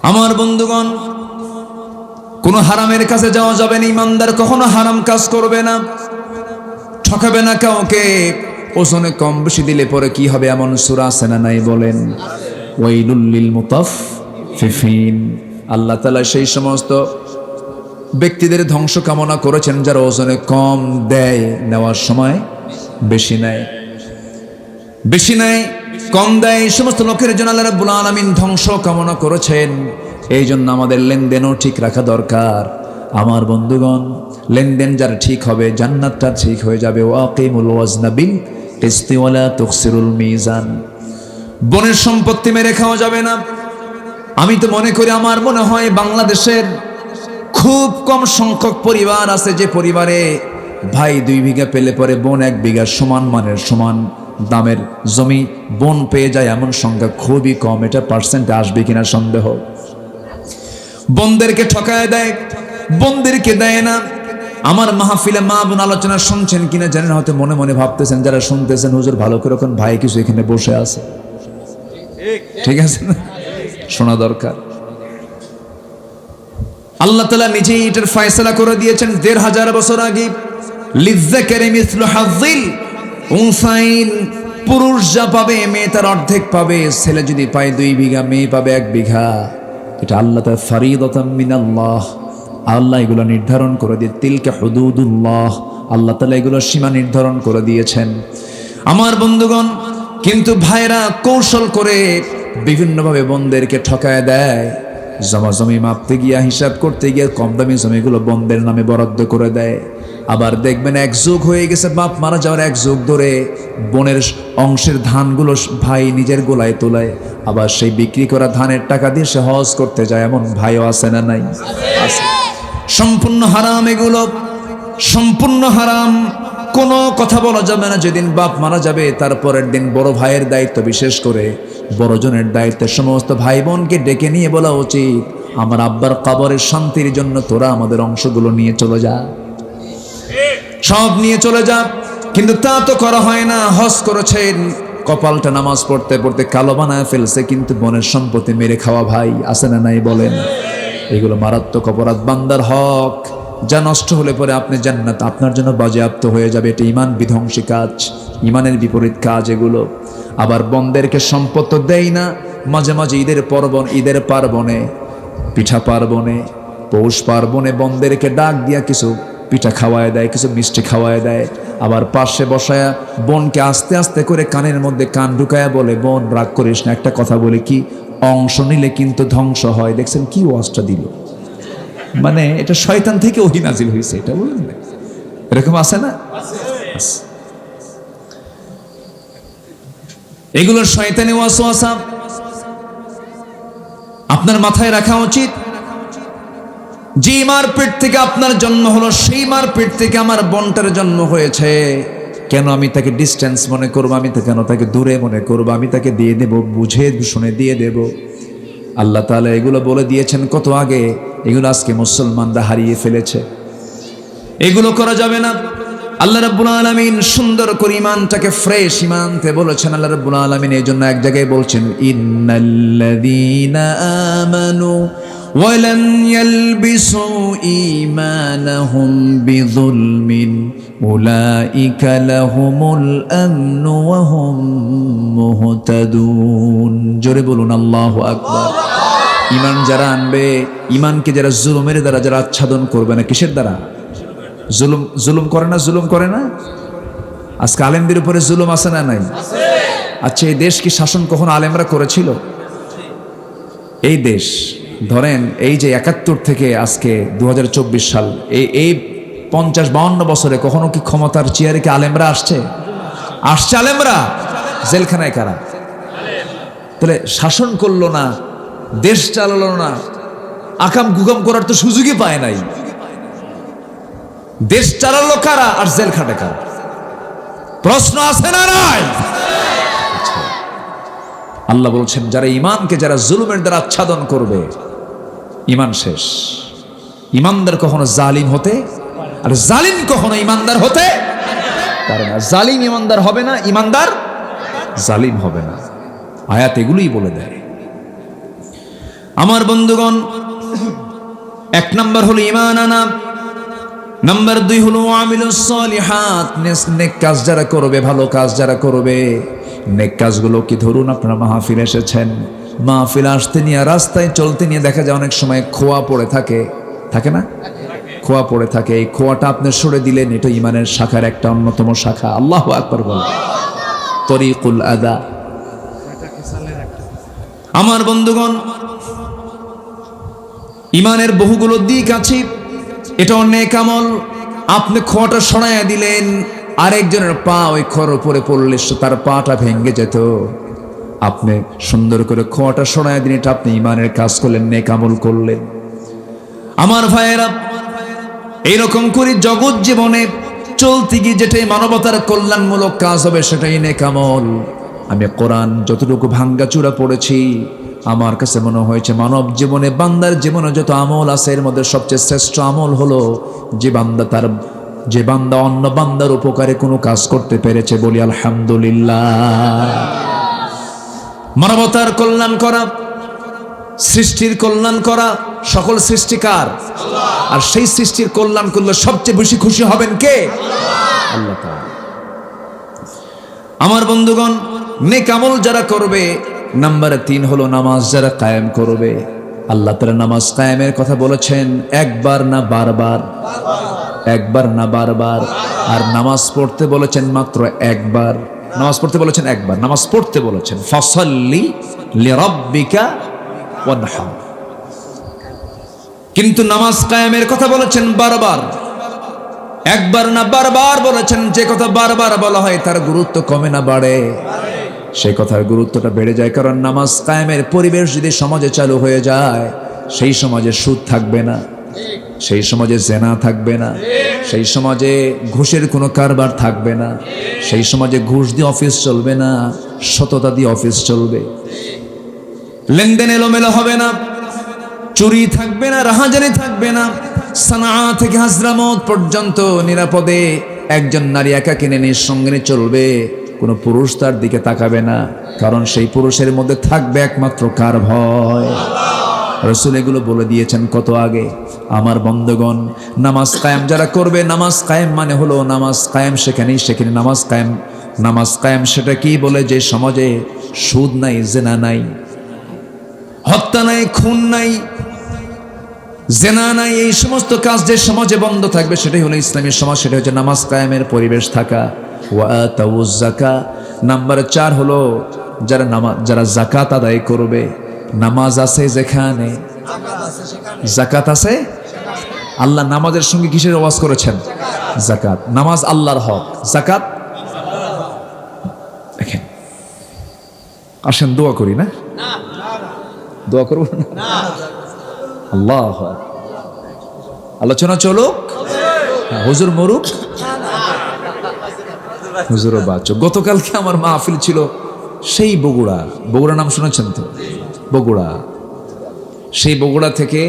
আমার বন্ধুগণ, কোন হারামের কাছে যাওয়া যাবে না। ইমানদার কখনো হারাম কাজ করবে না, ঠকাবে না কাউকে। ওজনে কম বেশি দিলে পরে কি হবে, এমন সূরা আছে না নাই? বলেন ওয়াইলুল লিল মুতাফফিফিন। আল্লাহ তাআলা সেই সমস্ত ব্যক্তিদের ধ্বংস কামনা করেছেন যারা ওজনে কম দেয়, নেওয়ার সময় বেশি নেয়, বেশি নেয় কম দেয়। এই সমস্ত লোকের জন্য আল্লাহ রাব্বুল আলামিন ধ্বংস কামনা করেছেন। এই জন্য আমাদের লেনদেনও ঠিক রাখা দরকার। আমার বন্ধুগণ, লেনদেন যার ঠিক হবে, জান্নাতটা ঠিক হয়ে যাবে। ওয়াকিমুল ওয়াজনা বিল কিসতি ওয়ালা তুখসিরুল মিজান। বনের সম্পত্তি মেরে খাওয়া যাবে না। আমি তো মনে করি, আমার মনে হয় বাংলাদেশের খুব কম সংখ্যক পরিবার আছে যে পরিবারে ভাই 2 বিঘা পেলে পরে বোন 1 বিঘা সমান মানের সমান দামের জমি বোন পেয়ে যায়, এমন সংখ্যা খুবই কম। এটা পার্সেন্টে আসবে কিনা সন্দেহ। বোনদেরকে ঠকায় দেয়, বোনদেরকে দেয় না। আমার মাহফিলে মা বোন আলোচনা শুনছেন কিনা জানেন, হয়তো মনে মনে ভাবতেছেন, যারা শুনতেছেন, হুজুর ভালো করে কোন ভাই কিছু এখানে বসে আছে, ঠিক আছে না? শোনা দরকার। আল্লাহ তাআলা নিজেই এটার ফয়সালা করে দিয়েছেন ১৫০০ বছর আগে। লিযযাকারি মিসলু হাযযিল উনসাইন, পুরুষ যা পাবে মেয়ে তার অর্ধেক পাবে। ছেলে যদি পায় ২ বিঘা, মেয়ে পাবে ১ বিঘা। এটা আল্লাহ তাআলা ফরিদাতাম মিনাল্লাহ, আল্লাহ এগুলো নির্ধারণ করে দিয়ে, তিলকা হুদুদুল্লাহ, আল্লাহ তাআলা এগুলো সীমা নির্ধারণ করে দিয়েছেন। আমার বন্ধুগণ, কিন্তু ভাইরা কৌশল করে বিভিন্নভাবে বোনদেরকে ঠকায় দেয়। জমি মাপতে গিয়া, হিসাব করতে গিয়ে কম দামি জমিগুলো বোনদের নামে বরাদ্দ করে দেয়। আবার দেখবেন ১ যুগ হয়ে গেছে, বাপ মারা যাওয়ার 1 যুগ ধরে বোনের অংশের ধানগুলো ভাই নিজের গোলায় তোলায়, আবার সেই বিক্রি করা ধানের টাকা দিয়ে সে হজ করতে যায়। এমন ভাইও আছে না নাই? আছে। সম্পূর্ণ হারাম এগুলো, সম্পূর্ণ হারাম। কোনো কথা বলা যাবে না। যেদিন বাপ মারা যাবে তারপরের দিন বড় ভাইয়ের দায়িত্ব, বিশেষ করে বড়জনের দায়িত্বে সমস্ত ভাই বোনকে ডেকে নিয়ে বলা উচিত, আমার আব্বার কবরের শান্তির জন্য তোরা আমাদের অংশগুলো নিয়ে চলে যা, সব নিয়ে চলে যা। কিন্তু তা তো করা হয় না। হজ করেছেন, কপালটা নামাজ পড়তে পড়তে কালো বানায় ফেলছে, কিন্তু বোনের সম্পত্তি মেরে খাওয়া ভাই আছে না নাই বলেন? এগুলো মারাত্মক অপরাধ। বান্দার হক যা নষ্ট হলে পরে আপনি জান্নাত আপনার জন্য বাজেয়াপ্ত হয়ে যাবে। এটা ঈমান বিধ্বংসী কাজ, ঈমানের বিপরীত কাজ এগুলো। আবার বন্দেরকে সম্পদ তো দেয় না, মাঝে মাঝে ঈদের পার্বণে, পিঠা পার্বণে, পৌষ পার্বণে বন্দেরকে ডাক দিয়া কিছু পিঠা খাওয়ায় দেয়, কিছু মিষ্টি খাওয়ায় দেয়। আবার পাশে বসায়া বোনকে আস্তে আস্তে করে কানের মধ্যে কান ঢুকায়া বলে, বোন রাগ করিস না, একটা কথা বলে কি, অংশ নিলে কিন্তু ধ্বংস হয়। দেখছেন কি ওয়াজটা দিল, মানে এটা শয়তান থেকে ওহী নাজিল হয়েছে, এটা বলেন না? এরকম আছে না? এগুলো শয়তানি ওয়াসওয়াসা, আপনার মাথায় রাখা উচিত। যে মার পেট থেকে আপনার জন্ম হলো, সেই মার পেট থেকে আমার বোনটার জন্ম হয়েছে, কেন আমি তাকে ডিস্টেন্স মনে করবো? আমি তো কেন তাকে দূরে মনে করবো? আমি তাকে দিয়ে দেব, বুঝে শুনে দিয়ে দেব। আল্লাহ তাআলা এগুলো বলে দিয়েছেন কত আগে, এগুলো আজকে মুসলমানরা হারিয়ে ফেলেছে। এগুলো করা যাবে না। আল্লাহ রাব্বুল আলামিন সুন্দর করে ঈমানটাকে ফ্রেশ ঈমানতে বলেছেন। আল্লাহ রাব্বুল আলামিন এই জন্য এক জায়গায় বলছেন, ইন্নাল্লাযীনা আমানু ওয়া লাম ইয়ালবিসু ঈমানাহুম বিযুলমিন উলাইকা লাহুমুল আমনু ওয়া হুম মুহতাদুন। জোরে বলুন আল্লাহু আকবার। ঈমান যারা আনবে, ঈমানকে যারা জুলুমের দ্বারা যারা আচ্ছাদন করবে না, কিসের দ্বারা? জুলুম করে না, জুলুম করে না। আজকে আলেমদের উপরে জুলুম আছে না নাই? আচ্ছা, এই দেশ কি শাসন কখনো আলেমরা করেছিল? এই দেশ ধরেন এই যে ৭১ থেকে আজকে ২০২৪ সাল, এই ৫০-৫২ বছরে কখনো কি ক্ষমতার চেয়ারে কি আলেমরা আসছে? আলেমরা? জেলখানায় কারা? তাহলে শাসন করলো না, দেশ চালালো না, আকাম কুকাম করার তো সুযোগই পায় নাই। দেশ চালালো কারা আর জেল খাটে কারা? প্রশ্ন আছে না নাই? আল্লাহ বলছেন, যারা ঈমানকে যারা জুলুমের দ্বারা আচ্ছাদন করবে, ঈমান শেষ। ঈমানদার কখনো জালিম হতে, আর জালিম কখনো ঈমানদার হতে পারে না। জালিম ঈমানদার হবে না, ঈমানদার জালিম হবে না। আয়াত এগুলোই বলে দেয়। আমার বন্ধুগণ, ১ নম্বর হলো ঈমান আনা, নাম্বার ২ হলো আমিলুস সলিহাত, নেক কাজ যারা করবে, ভালো কাজ যারা করবে। নেক কাজগুলো কি, ধরুন আপনারা মাহফিল এসেছেন, মাহফিল আসতে নিয়ে রাস্তায় চলতে নিয়ে দেখা যায় অনেক সময় খোয়া পড়ে থাকে, থাকে না? খোয়া পড়ে থাকে। এই খোয়াটা আপনি সরে দিলেন, এটা ঈমানের শাখার একটা অন্যতম শাখা। আল্লাহু আকবার বলেন। তরিকুল আদা। আমার বন্ধুগণ, ঈমানের বহুগুলো দিক আছে, এটা নেক আমল। আপনি খোয়াটা সরাইয়া দিলেন, আরেকজনের পা ওই খোয়ার উপরে পড়লে তার পাটা ভেঙে যেত। আপনি সুন্দর করে খোয়াটা সরাইয়া দিন, এটা আপনি ঈমানের কাজ করলেন, নেক আমল করলেন। আমার ভাইয়েরা, এইরকম করে জগৎ জীবনে চলতে গিয়ে যেটাই মানবতার কল্যাণমূলক কাজ হবে, সেটাই নেক আমল। আমি কোরআন যতটুকু ভাঙ্গাচুরা পড়েছি, আমার কাছে মনে হয়েছে মানব জীবনে, বান্দার জীবনে যত আমল আছে, এর মধ্যে সবচেয়ে শ্রেষ্ঠ আমল হলো যে বান্দা অন্য বান্দার উপকারে কোনো কাজ করতে পেরেছে। বলি আলহামদুলিল্লাহ। মানবতার কল্যাণ করা, সৃষ্টির কল্যাণ করা, সকল সৃষ্টিকার, আর সেই সৃষ্টির কল্যাণ করলে সবচেয়ে বেশি খুশি হবেন কে? আল্লাহ তাআলা। আমার বন্ধুগণ, নেক আমল যারা করবে, নাম্বার 3 হলো নামাজ যারা কায়েম করবে। আল্লাহ তাআলা নামাজ কায়েমের কথা বলেছেন একবার না বারবার, একবার না বারবার। আর নামাজ পড়তে বলেছেন মাত্র একবার। নামাজ পড়তে বলেছেন একবার, নামাজ পড়তে বলেছেন ফাসাল্লি লিরাব্বিকা ওয়ানহার। কিন্তু নামাজ কায়েমের কথা বলেছেন বারবার, একবার না বারবার বলেছেন। যে কথা বারবার বলা হয় তার গুরুত্ব কমে না বাড়ে? সেই কথার গুরুত্বটা বেড়ে যায়। কারণ নামাজ কায়েমের পরিবেশ যদি সমাজে চালু হয়ে যায়, সেই সমাজে সুদ থাকবে না, সেই সমাজে জেনা থাকবে না, সেই সমাজে ঘুষের কোনো কারবার থাকবে না, সেই সমাজে ঘুষ দিয়ে অফিস চলবে না, সততা দিয়ে অফিস চলবে। লেনদেন এলোমেলো হবে না, চুরি থাকবে না, রাহাজানি থাকবে না। সানা থেকে হাজরামত পর্যন্ত নিরাপদে একজন নারী একাকী নিঃসঙ্গে চলবে, কোনো পুরুষ তার দিকে তাকাবে না। কারণ সেই পুরুষের মধ্যে থাকবে একমাত্র কার ভয়? রাসূল এগুলো বলে দিয়েছেন কত আগে। আমার বন্ধুগণ, নামাজ কায়েম যারা করবে, নামাজ কায়েম মানে হলো নামাজ কায়েম সেখানেই সেখানে নামাজ কায়েম। নামাজ কায়েম সেটা কি বলে? যে সমাজে সুদ নাই, জেনা নাই, হত্যা নাই, খুন নাই, জেনা নাই, এই সমস্ত কাজ যে সমাজে বন্ধ থাকবে সেটাই হলো ইসলামী সমাজ, সেটা হচ্ছে নামাজ কায়েমের পরিবেশ থাকা। ওয়া আতাউজ যাকাত, নাম্বার 4 হলো যারা যাকাত আদায় করবে। নামাজ আছে যেখানে যাকাত আছে। আল্লাহ নামাজের সঙ্গে কিসের ওয়াজ করেছেন? যাকাত। নামাজ আল্লাহর হক, যাকাত। দেখেন, আসেন দোয়া করি না? দোয়া করবো না? আল্লাহ, আলোচনা চলুক, হুজুর মরুক, হুজুরও বাঁচুক। গতকালকে আমার মাহফিল ছিল সেই বগুড়া নাম শুনেছেন তো? বগুড়া। সেই বগুড়া থেকে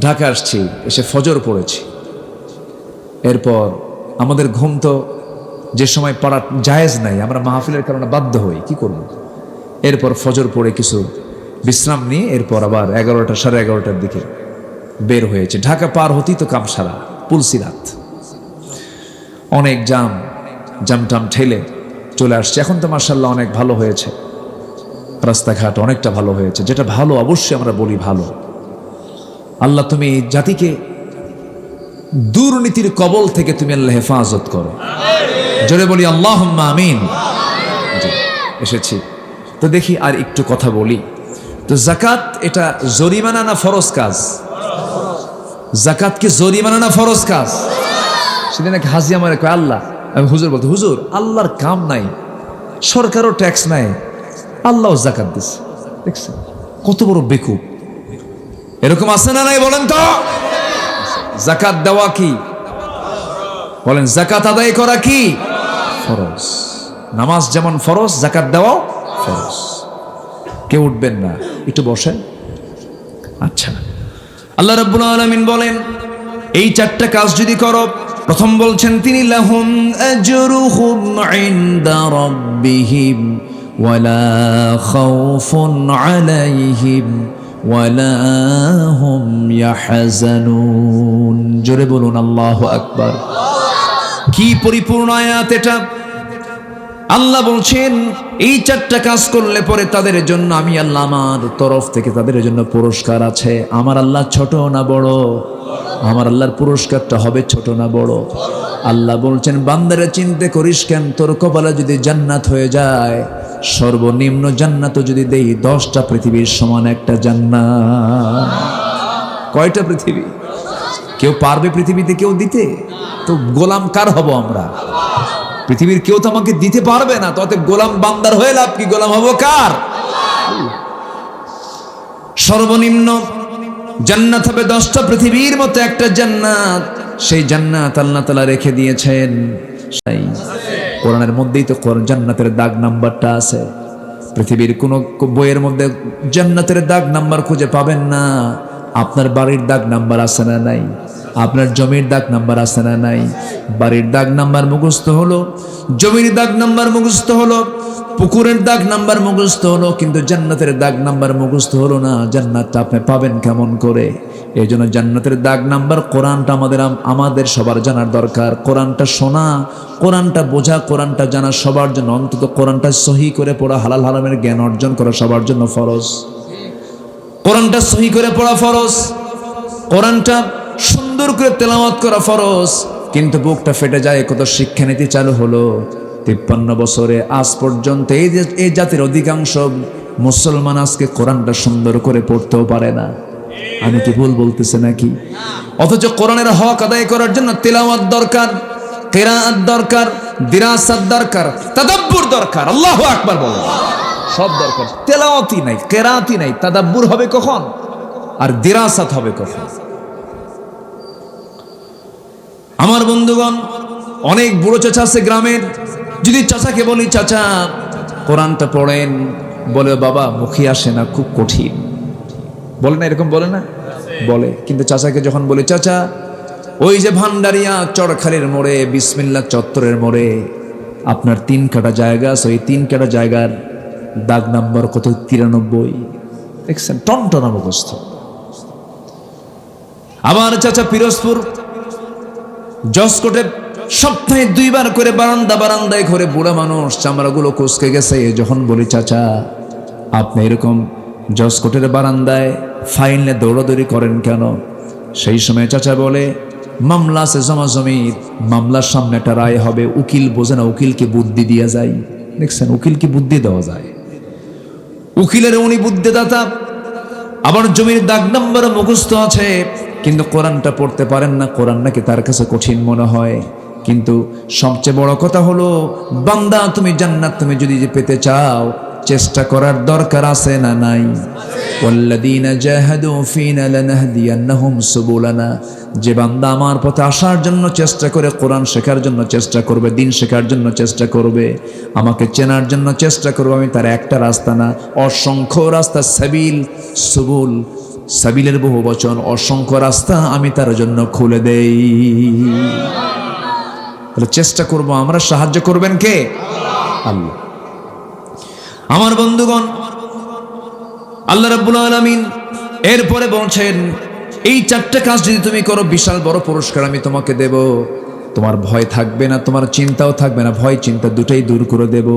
ঢাকা আসছি, এসে ফজর পড়েছি। এরপর আমাদের ঘুম তো যে সময় পড়া জায়েজ নাই, আমরা মাহফিলের কারণে বাধ্য হই, কি করব। এরপর ফজর পড়ে কিছু বিশ্রাম নিয়ে এরপর আবার 11টা সাড়ে 11টার দিকে বের হয়েছে। ঢাকা পার হতেই তো কামসারা, পুলসিরাত, অনেক জামটাম ঠেলে চলে আসছে। এখন তো মাশাআল্লাহ অনেক ভালো হয়েছে, রাস্তাঘাট অনেকটা ভালো হয়েছে। যেটা ভালো অবশ্যই আমরা বলি ভালো। আল্লাহ তুমি জাতিকে দুর্নীতির কবল থেকে তুমি আল্লাহ হেফাজত করো, জোরে বলি আল্লাহুম্মা আমিন। এসেছি তো দেখি আর একটু কথা বলি। তো যাকাত এটা জরিমানা না ফরজ কাজ? যাকাত কি জরিমানা না ফরজ কাজ? সেদিন এক হাজি আমার কয়, আল্লাহ, আমি হুজুর বলতে, হুজুর আল্লাহর কাম নাই, সরকারও ট্যাক্স নাই, আল্লাহ যাকাত দিচ্ছে। দেখছেন কত বড় বেকুব? এরকম আছে না নাই বলেন তো? যাকাত দেওয়া কি? বলেন, যাকাত আদায় করা কি ফরজ? নামাজ যেমন ফরজ, যাকাত দেওয়াও ফরজ। কেউ উঠবেন না, একটু বসেন। আচ্ছা, আল্লাহ রাব্বুল আলামিন বলেন এই 4টা কাজ যদি করো, প্রথম বলছেন তিনি লাহুম আজরুহুম ইনদা রাব্বিহিম ওয়ালা খাউফুন আলাইহিম ওয়ালা হুম ইয়াহজানুন। জোরে বলুন আল্লাহু আকবার। কি পরিপূর্ণ আয়াত এটা! আল্লাহ বলছেন এই 4টা কাজ করলে পরে তাদের জন্য আমি আল্লাহ আমার তরফ থেকে তাদের জন্য পুরস্কার আছে। আমার আল্লাহ ছোট না বড়? আমার আল্লাহর পুরস্কারটা হবে ছোট না বড়? আল্লাহ বলছেন বান্দারে চিন্তা করিস কেন, তোর কপালে যদি জান্নাত হয়ে যায়, সর্বনিম্ন জান্নাত যদি দেই 10টা পৃথিবীর সমান একটা জান্নাত। কয়টা পৃথিবী? কেউ পারবে পৃথিবীতে কেউ দিতে? তো গোলাম কার হব আমরা? পৃথিবীর কেউ তো আমাকে দিতে পারবে না, তো গোলাম বান্দার হয়ে লাভ কি? গোলাম হব কার? সর্বনিম্ন জান্নাত হবে 10টা পৃথিবীর মতো একটা জান্নাত। সেই জান্নাত আল্লাহ তাআলা রেখে দিয়েছেন। কোরআনের মধ্যেই তো জান্নাতের দাগ নাম্বারটা আছে। পৃথিবীর কোন বইয়ের মধ্যে জান্নাতের দাগ নাম্বার খুঁজে পাবেন না। আপনার বাড়ির দাগ নাম্বার আছে না নাই? আপনার জমির দাগ নাম্বার আছে না নাই? বাড়ির দাগ নাম্বার মুখস্থ হলো, জমির দাগ নাম্বার মুখস্থ হলো, পুকুরের দাগ নাম্বার মুখস্থ হলো, কিন্তু জান্নাতের দাগ নাম্বার মুখস্থ হলো না। জান্নাতটা আপনি পাবেন কেমন করে? এই জন্য জান্নাতের দাগ নাম্বার কোরআনটা আমাদের সবার জানার দরকার। কোরআনটা শোনা, কোরআনটা বোঝা, কোরআনটা জানা সবার জন্য, অন্তত কোরআনটা সহি করে পড়া, হালাল হারামের জ্ঞান অর্জন করা সবার জন্য ফরজ। কোরআনটা সহি করে পড়া ফরজ, কোরআনটা সুন্দর করে তেলাওয়াত করা ফরজ। কিন্তু বুকটা ফেটে যায়, কত শিক্ষানীতি চালু হলো 53 বছরে আজ পর্যন্ত এই জাতির অধিকাংশ মুসলমান আজকে কোরআনটা সুন্দর করে পড়তেও পারে না। আমি কি ভুল বলতেছি নাকি? অথচ কোরআনের হক আদায় করার জন্য তেলাওয়াত দরকার, কিরাআত দরকার, দিরাসাত দরকার, তাদাব্বুর দরকার। আল্লাহু আকবার বলেন। সব দরকার। তেলাওয়াতই নাই, কিরাআতই নাই, তাদাব্বুর হবে কখন? আর দিরাসাত হবে কখন? আমার বন্ধুগণ, অনেক বুড়ো চাচা আছে গ্রামের। যদি চাচাকে বলি, চাচা কোরআনটা পড়েন, বলে বাবা মুখে আসে না, খুব কঠিন। বলে না এরকম? বলে না? বলে। কিন্তু চাচাকে যখন বলি, চাচা ওই যে ভান্ডারিয়া চরখালির মোড়ে বিসমিল্লাহ চত্বরের মোড়ে আপনার 3 কাটা জায়গা আছে, ওই 3 কাটা জায়গার দাগ নাম্বার কত? 93। দেখছেন? টনটনা মুখস্থ। আমার চাচা পিরোজপুর জসকোটে সপ্তাহে 2 বার করে বারান্দায় ঘরে, বুড়া মানুষ, চামড়াগুলো কুচকে গেছে। যখন বলি, চাচা আপনি এরকম জসকোটের বারান্দায় ফাইলে দৌড়াদৌড়ি করেন কেন? সেই সময় চাচা বলে, মামলা আছে জমাজমির, মামলার সামনে একটা রায় হবে, উকিল বোঝে না, উকিলকে বুদ্ধি দিয়া যায়। দেখছেন? উকিলকে বুদ্ধি দেওয়া যায়। উকিলের উনি বুদ্ধিদাতা। আবার জমির দাগ নাম্বার মুখস্থ আছে, কিন্তু কোরআনটা পড়তে পারেন না। কোরআন নাকি তার কাছে কঠিন মনে হয়। কিন্তু সবচেয়ে বড় কথা হলো, বান্দা তুমি জান্নাত তুমি যদি পেতে চাও, চেষ্টা করার দরকার আছে না নাই? ওয়াল্লাযীনা জাহাদু ফীনা লানাহদিয়ান্নাহুম সুবুলানা। যে বান্দা আমার পথে আসার জন্য চেষ্টা করে, কোরআন শেখার জন্য চেষ্টা করবে, দিন শেখার জন্য চেষ্টা করবে, আমাকে চেনার জন্য চেষ্টা করবে, আমি তার একটা রাস্তা না, অসংখ্য রাস্তা, সাবিল, সুবুল, সাবিলের বহু বচন, অসংখ্য রাস্তা আমি তার জন্য খুলে দেই। তাহলে চেষ্টা করব আমরা। সাহায্য করবেন কে? আল্লাহ। আমার বন্ধুগণ, আল্লাহ রাব্বুল আলামিন এরপরে বলছেন, এই 4টে কাজ যদি তুমি করো, বিশাল বড় পুরস্কার আমি তোমাকে দেব। তোমার ভয় থাকবে না, তোমার চিন্তাও থাকবে না, ভয় চিন্তা দুটাই দূর করে দেব।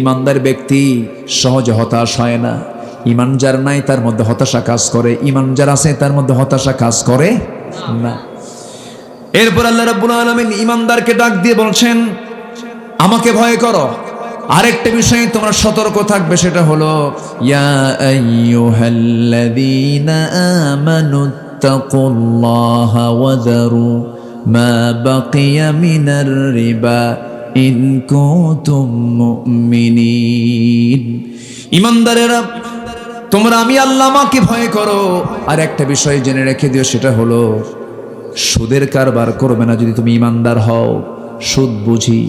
ইমানদার ব্যক্তি সহজে হতাশ হয় না। ইমান যার নাই তার মধ্যে হতাশা কাজ করে, ইমান যার আছে তার মধ্যে হতাশা কাজ করে না। এরপর আল্লাহ রাব্বুল আলামিন ইমানদারকে ডাক দিয়ে বলছেন, আমাকে ভয় করো। আরেকটা বিষয়ে তোমরা সতর্ক থাকবে, সেটা হলো, ইয়া আইয়ুহাল্লাযীনা আমানুত্তাকুল্লাহা ওয়া যারু মা বাকিয়া মিনার রিবা ইন কুনতুম মুমিনিন। ইমানদারেরা, তোমরা আমি আল্লাহ আমাকে ভয় করো। আর একটা বিষয় জেনে রেখে দিও, সেটা হলো সুদের কারবার করবে না যদি তুমি ইমানদার হও। সুদ বুঝি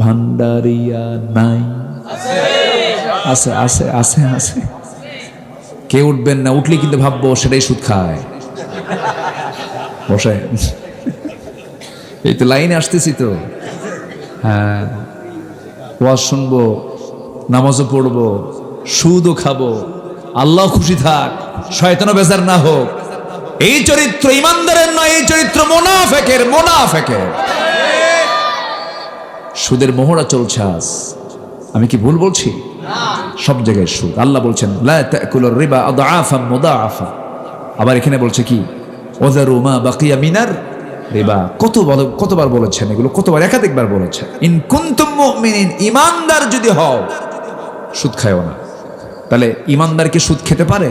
ভান্ডারিয়া নাই? আছে আছে আছে আছে। কেউ উঠবেন না, উঠলে কিন্তু ভাববো সেটাই সুদ খায়। বসে এই তো লাইনে আসতেছি তো। হ্যাঁ, ওয়াজ শুনবো, নামাজও পড়বো, সুদও খাবো, আল্লাহ খুশি থাক, শয়তানও বেজার না হোক। এই চরিত্র ইমানদারের নয়, এই চরিত্র মুনাফিকের। সুদের মোহরা চলছে আজ। আমি কি ভুল বলছি? সব জায়গায় সুদ। আল্লাহ বলছেন, লা তাকুলুর রিবা আদআফান মুদাআফা। আবার এখানে বলছে কি, ওয়াযারু মা বাকিয়া মিনার রিবা। কতবার বলেছেন এগুলো? কতবার? একাধিকবার বলেছেন। ইন কুনতুম মুমিনিন, ইমানদার যদি হও সুদ খায়ও না। তাহলে ইমানদার কি সুদ খেতে পারে?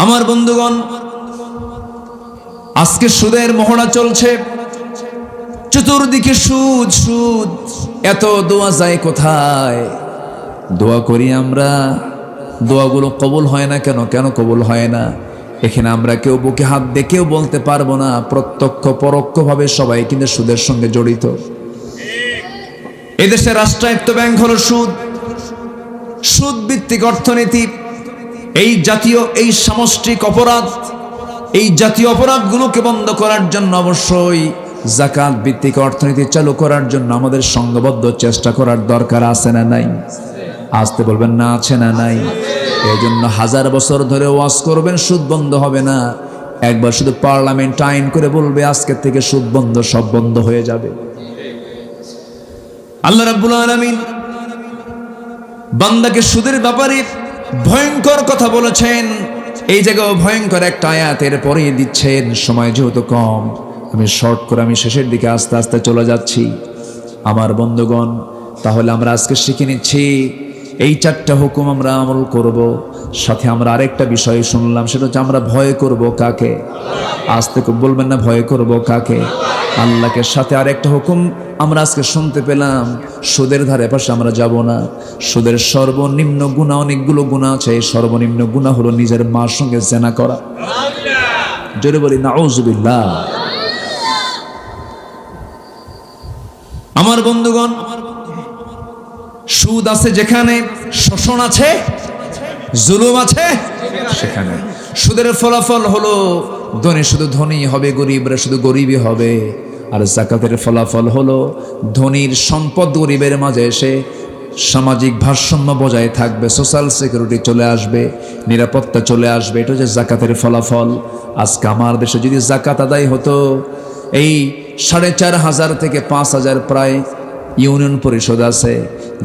আমার বন্ধুগণ, আজকে সুদের মোহরা চলছে, চতুর্দিকে সুদ সুদ। এত দোয়া যায় কোথায়? দোয়া করি আমরা, দোয়াগুলো কবুল হয় না কেন? কেন কবুল হয় না? এখানে আমরা কেউ বুকে হাত দিয়ে কেউ বলতে পারবো না, প্রত্যক্ষ পরোক্ষভাবে সবাই কিন্তু সুদের সঙ্গে জড়িত। এদেশের রাষ্ট্রায়ত্ত ব্যাংক হলো সুদ, সুদ ভিত্তিক অর্থনীতি। এই জাতীয়, এই সামষ্টিক অপরাধ, এই জাতীয় অপরাধগুলোকে বন্ধ করার জন্য অবশ্যই যাকাত ভিত্তিক অর্থনীতি চালু করার জন্য আমাদের সংঘবদ্ধ চেষ্টা করার দরকার আছে না নাই? আসতে বলবেন না, আছে না নাই? এই জন্য 1000 বছর ধরে ওয়াজ করবেন, সুদ বন্ধ হবে না। একবার শুধু পার্লামেন্ট আইন করে বলবে আজকের থেকে সুদ বন্ধ, সব বন্ধ হয়ে যাবে। আল্লাহ রাব্বুল আলামিন বান্দাকে সুদের ব্যাপারে ভয়ঙ্কর কথা বলেছেন। এই জায়গায় ভয়ঙ্কর একটা আয়াতের পরে দিচ্ছেন। সময় যেহেতু কম, আমি শর্ট করে আমি শেষের দিকে আস্তে আস্তে চলে যাচ্ছি। আমার বন্ধুগণ, তাহলে আমরা আজকে শিখে নিচ্ছি এই 4টা হুকুম আমরা আমল করব। সাথে আমরা আরেকটা বিষয় শুনলাম, সেটা হচ্ছে আমরা ভয় করব কাকে? আস্তে বলবেন না, ভয় করব কাকে? আল্লাহকে। সাথে আরেকটা হুকুম আমরা আজকে শুনতে পেলাম, সুদের ধারে পাশে আমরা যাব না। সুদের সর্বনিম্ন গুনাহ, অনেকগুলো গুনাহ আছে, এই সর্বনিম্ন গুনাহ হলো নিজের মার সঙ্গে জেনা করা। জোরে বলি নাউজুবিল্লাহ। আমার বন্ধুগণ, সুদ আছে যেখানে, শোষণ আছে, জুলুম আছে সেখানে। সুদের ফলাফল হলো ধনী শুধু ধনী হবে, গরিবরা শুধু গরিবই হবে। আর যাকাতের ফলাফল হলো ধনীর সম্পদ গরিবের মাঝে এসে সামাজিক ভারসাম্য বজায় থাকবে, সোশ্যাল সিকিউরিটি চলে আসবে, নিরাপত্তা চলে আসবে। এটা হচ্ছে যাকাতের ফলাফল। আজকে আমার দেশে যদি যাকাত আদায় হতো, এই 4500 থেকে 5000 প্রায় ইউনিয়ন পরিষদ আছে,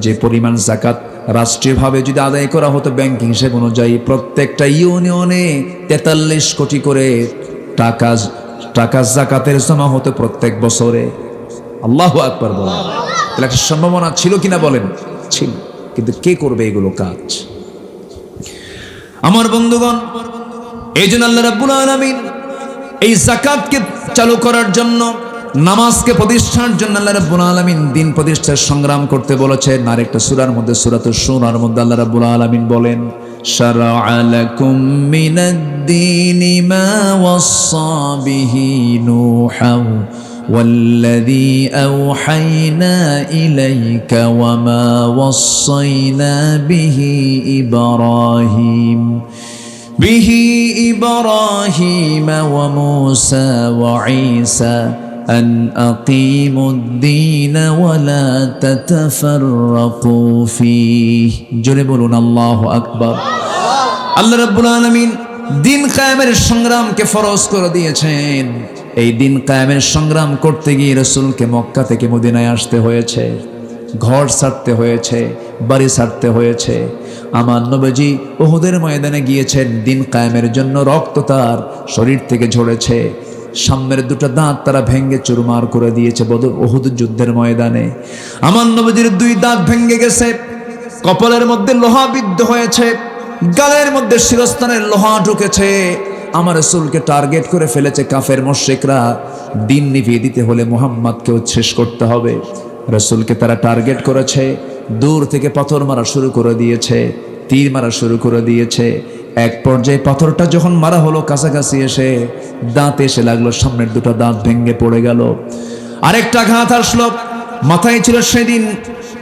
যে পরিমাণ যাকাত রাষ্ট্রীয়ভাবে যদি আদায় করা হতো ব্যাংকিং হিসেব অনুযায়ী, প্রত্যেকটা ইউনিয়নে 43 কোটি করে টাকা যাকাতের জমা হতো প্রত্যেক বছরে। আল্লাহু আকবার বলেন। তাহলে একটা সম্ভাবনা ছিল কিনা বলেন? ছিল। কিন্তু কে করবে এগুলো কাজ? আমার বন্ধুগণ, এই জন্য আল্লাহ রাব্বুল আলামিন এই যাকাতকে চালু করার জন্য, নামাজকে প্রতিষ্ঠার জন্য আল্লাহ রাব্বুল আলামিন দিন প্রতিষ্ঠার সংগ্রাম করতে বলেছেন। আরেকটা সূরার মধ্যে, সূরাতুশ শুরার মধ্যে আল্লাহ রাব্বুল আলামিন বলেন, শারা'a লাকুম মিনাদ-দীনি মা ওয়াসসা বিহি নূহান ওয়াল্লাযী আওহায়না ইলাইকা ওয়া মা ওয়াসাইনা বিহি ইব্রাহিম ওয়া মূসা ওয়া ঈসা أن أقيموا الدين ولا تتفرقوا فيه। জোরে বলুন আল্লাহু আকবার। আল্লাহ রাব্বুল আলামিন দিন কায়েমের সংগ্রামকে ফরজ করে দিয়েছেন। এই দিন কায়েমের সংগ্রাম করতে গিয়ে রাসূলকে মক্কা থেকে মদিনায় আসতে হয়েছে, ঘর ছাড়তে হয়েছে, বাড়ি ছাড়তে হয়েছে। আমার নবীজি উহুদের ময়দানে গিয়েছেন দিন কায়েমের জন্য। রক্ত তার শরীর থেকে ঝরেছে, সামনের 2টা দাঁত তারা ভেঙ্গে চুরমার করে দিয়েছে বদর উহুদ যুদ্ধের ময়দানে। আমার নবীজির 2 দাঁত ভেঙ্গে গেছে, কপালের মধ্যে লোহা বিদ্ধ হয়েছে, গালের মধ্যে শিরস্থানের লোহা ঢুকেছে। আমার রাসূলকে টার্গেট করে ফেলেছে কাফের মুশরিকরা। দিন নিভিয়ে দিতে হলে মুহাম্মদকেও শেষ করতে হবে। রাসূলকে তারা টার্গেট করেছে, দূর থেকে পাথর মারা শুরু করে দিয়েছে, তীর মারা শুরু করে দিয়েছে। এক পর্যায়ে পাথরটা যখন মারা হলো, কাছাকাছি এসে দাঁত এসে লাগলো, সামনের 2টা দাঁত ভেঙে পড়ে গেল। আরেকটা আঘাত আসলো, মাথায় ছিল সেদিন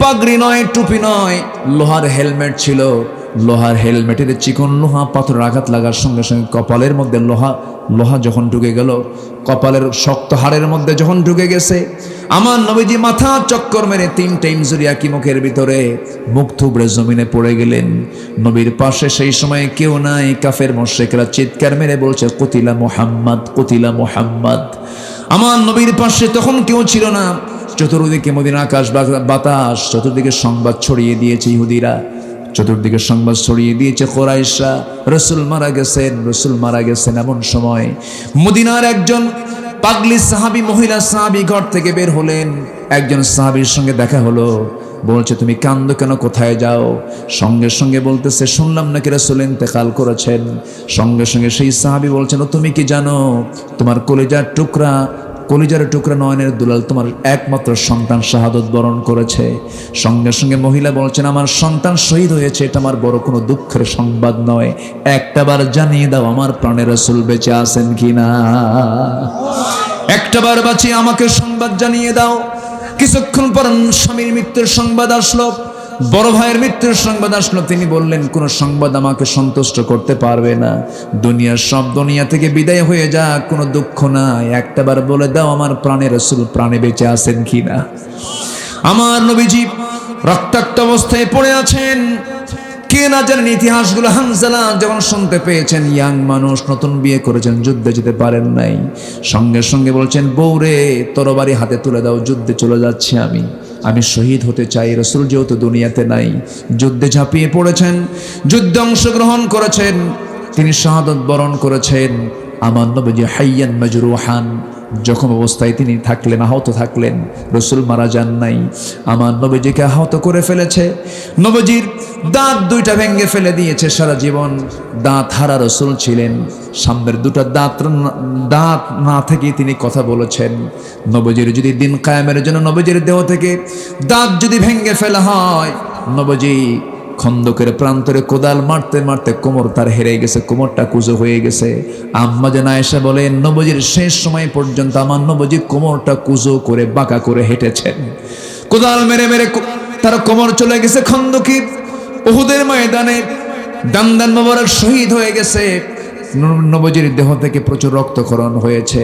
পাগড়ি নয়, টুপি নয়, লোহার হেলমেট ছিল। লোহার হেলমেটের চিকন লোহা পাথরের আঘাত লাগার সঙ্গে সঙ্গে কপালের মধ্যে লোহা যখন ঢুকে গেল, কপালের শক্ত হাড়ের মধ্যে যখন ঢুকে গেছে, আমার নবীজি মাথা চক্কর মেরে 3টে ইনজুরি একই মুখের ভিতরে, মুখ থুবড়ে জমিনে পড়ে গেলেন। নবীর পাশে সেই সময় কেউ নাই। কাফের মুশরিকরা চিৎকার মেরে বলছে, কুতিলা মুহাম্মদ, কুতিলা মুহাম্মদ। আমার নবীর পাশে তখন কেউ ছিল না। চতুর্দিকে মদিনা আকাশ বাতাস, চতুর্দিকে সংবাদ ছড়িয়ে দিয়েছে ইহুদিরা, চতুর্দিকে সংবাদ ছড়িয়ে দিয়েছে কুরাইশরা, রাসূল মারা গেছেন, রাসূল মারা গেছেন। এমন সময় মদিনার একজন পাগলি সাহাবী, মহিলা সাহাবী ঘর থেকে বের হলেন। একজন সাহাবীর সঙ্গে দেখা হলো, বলছে তুমি কান্দো কেন, কোথায় যাও? সঙ্গে সঙ্গে বলতেছে, শুনলাম নাকি রাসূল ইন্তেকাল করেছেন। সঙ্গে সঙ্গে সেই সাহাবী বলছেন, তুমি কি জানো তোমার কলিজার টুকরা নয়নের দুলাল, তোমার একমাত্র সন্তান শাহাদত বরণ করেছে। সঙ্গে সঙ্গে মহিলা বলছেন, আমার সন্তান শহীদ হয়েছে, এটা আমার বড় কোনো দুঃখের সংবাদ নয়, একটাবার জানিয়ে দাও আমার প্রাণের রাসূল বেঁচে আছেন কিনা। একটাবার বাঁচিয়ে আমাকে সংবাদ জানিয়ে দাও। কিছুক্ষণ পর স্বামীর মৃত্যুর সংবাদ আসলো। বড় ভাইয়ের মৃত্যুর সংবাদ আসলো, তিনি বললেন কোন সংবাদ আমাকে সন্তুষ্ট করতে পারবে না, দুনিয়ার সব দুনিয়া থেকে বিদায় হয়ে যাক, কোনো দুঃখ নাই, একটাবার বলে দাও আমার প্রাণের রাসূল প্রাণে বেঁচে আছেন কিনা। আমার নবীজি রক্তাক্ত অবস্থায় পড়ে আছেন, কে না জানেন ইতিহাসগুলো। হানজালা যখন শুনতে পেয়েছেন ইয়াং মানুষ, নতুন বিয়ে করেছেন, যুদ্ধে যেতে পারেন নাই, সঙ্গে সঙ্গে বলছেন বউরে তরবারি হাতে তুলে দাও, যুদ্ধে চলে যাচ্ছি আমি শহীদ হতে চাই। রাসূল যেহেতু দুনিয়াতে নাই, যুদ্ধে ঝাঁপিয়ে পড়েছেন, যুদ্ধে অংশগ্রহণ করেছেন, তিনি শাহাদত বরণ করেছেন। আমার নবীজি হাইয়ান মাজরুহান, জখম অবস্থায় তিনি থাকলেন, আহত থাকলেন, রাসূল মারা যান নাই। আমার নবীজিকে আহত করে ফেলেছে, নবীজির দাঁত দুইটা ভেঙে ফেলে দিয়েছে। সারা জীবন দাঁত হারা রাসূল ছিলেন, সামনের দুটো দাঁত না থেকে তিনি কথা বলেছেন। নবীজির যদি দিন কায়েমের জন্য নবীজির দেহ থেকে দাঁত যদি ভেঙে ফেলা হয়, নবীজি খন্দকের প্রান্তরে কোদাল মারতে মারতে কোমর তার হেরে গেছে, কোমরটা কুঁজো হয়ে গেছে। আম্মা জান আয়েশা বলেন নবীজির শেষ সময় পর্যন্ত আমার নবীজি কোমরটা কুঁজো করে বাঁকা করে হেঁটেছেন। কোদাল মেরে মেরে তার কোমর চলে গেছে খন্দকি। উহুদের ময়দানে দান্দান মোবারক শহীদ হয়ে গেছে, নবীজির দেহ থেকে প্রচুর রক্তক্ষরণ হয়েছে।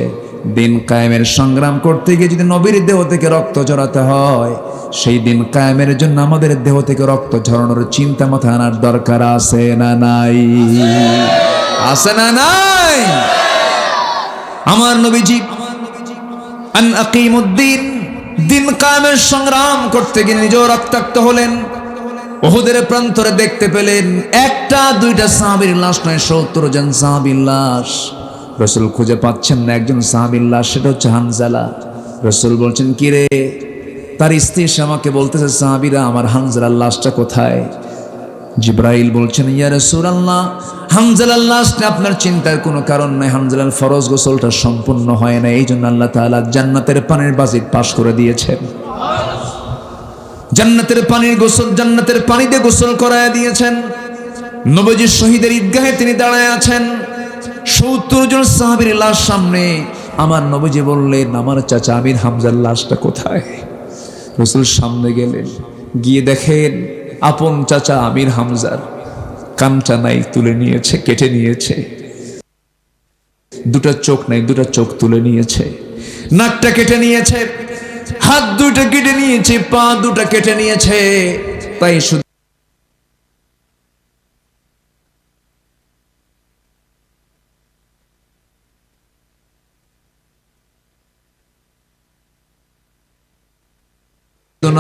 দিন কায়েমের সংগ্রাম করতে গিয়ে যদি নবীর দেহ থেকে রক্ত ঝরাতে হয়, সেই দিন কায়েমের জন্য আমাদের দেহ থেকে রক্ত ঝরানোর চিন্তা মাথায় আনার দরকার আছে না নাই? আছে না নাই? আমার নবীজি আন আকিমুদ্দিন, দিন কায়েমের সংগ্রাম করতে গিয়ে নিজেও রক্তাক্ত হলেন। উহুদের প্রান্তরে দেখতে পেলেন একটা দুইটা সাহাবীর লাশ নয়, ৭০ জন সাহাবীর লাশ। রাসূল খুঁজে পাচ্ছেন না একজন সাহাবীর লাশ, সেটা হচ্ছে হানজালা। রাসূল বলছেন কি রে? তার স্ত্রী আমাকে বলতেছে সাহাবীরা আমার হানজালার লাশটা কোথায়? জিবরাইল বলছেন ইয়া রাসূলুল্লাহ, হানজালার লাশটা আপনার চিন্তার কোনো কারণ নাই, হানজালার ফরজ গোসলটা সম্পূর্ণ হয় না, এই জন্য আল্লাহ তাআলা জান্নাতের পানির বাজিত পাশ করে দিয়েছেন। জান্নাতের পানির গোসল, জান্নাতের পানি দিয়ে গোসল করায় দিয়েছেন। নবীজি শহীদের ঈদগাহে তিনি দাঁড়ায় আছেন, ৭০ জন সাহাবীর লাশ সামনে। আমার নবীজি বললেন আমার চাচা আমির হামজার লাশটা কোথায়? রাসূল সামনে গেলেন, গিয়ে দেখেন আপন চাচা আমির হামজার কানটা নাই, তুলে নিয়েছে, কেটে নিয়েছে। দুটা চোখ নাই, দুটা চোখ তুলে নিয়েছে। নাকটা কেটে নিয়েছে, হাত দুটা কেটে নিয়েছে, পা দুটা কেটে নিয়েছে। তাই শুধু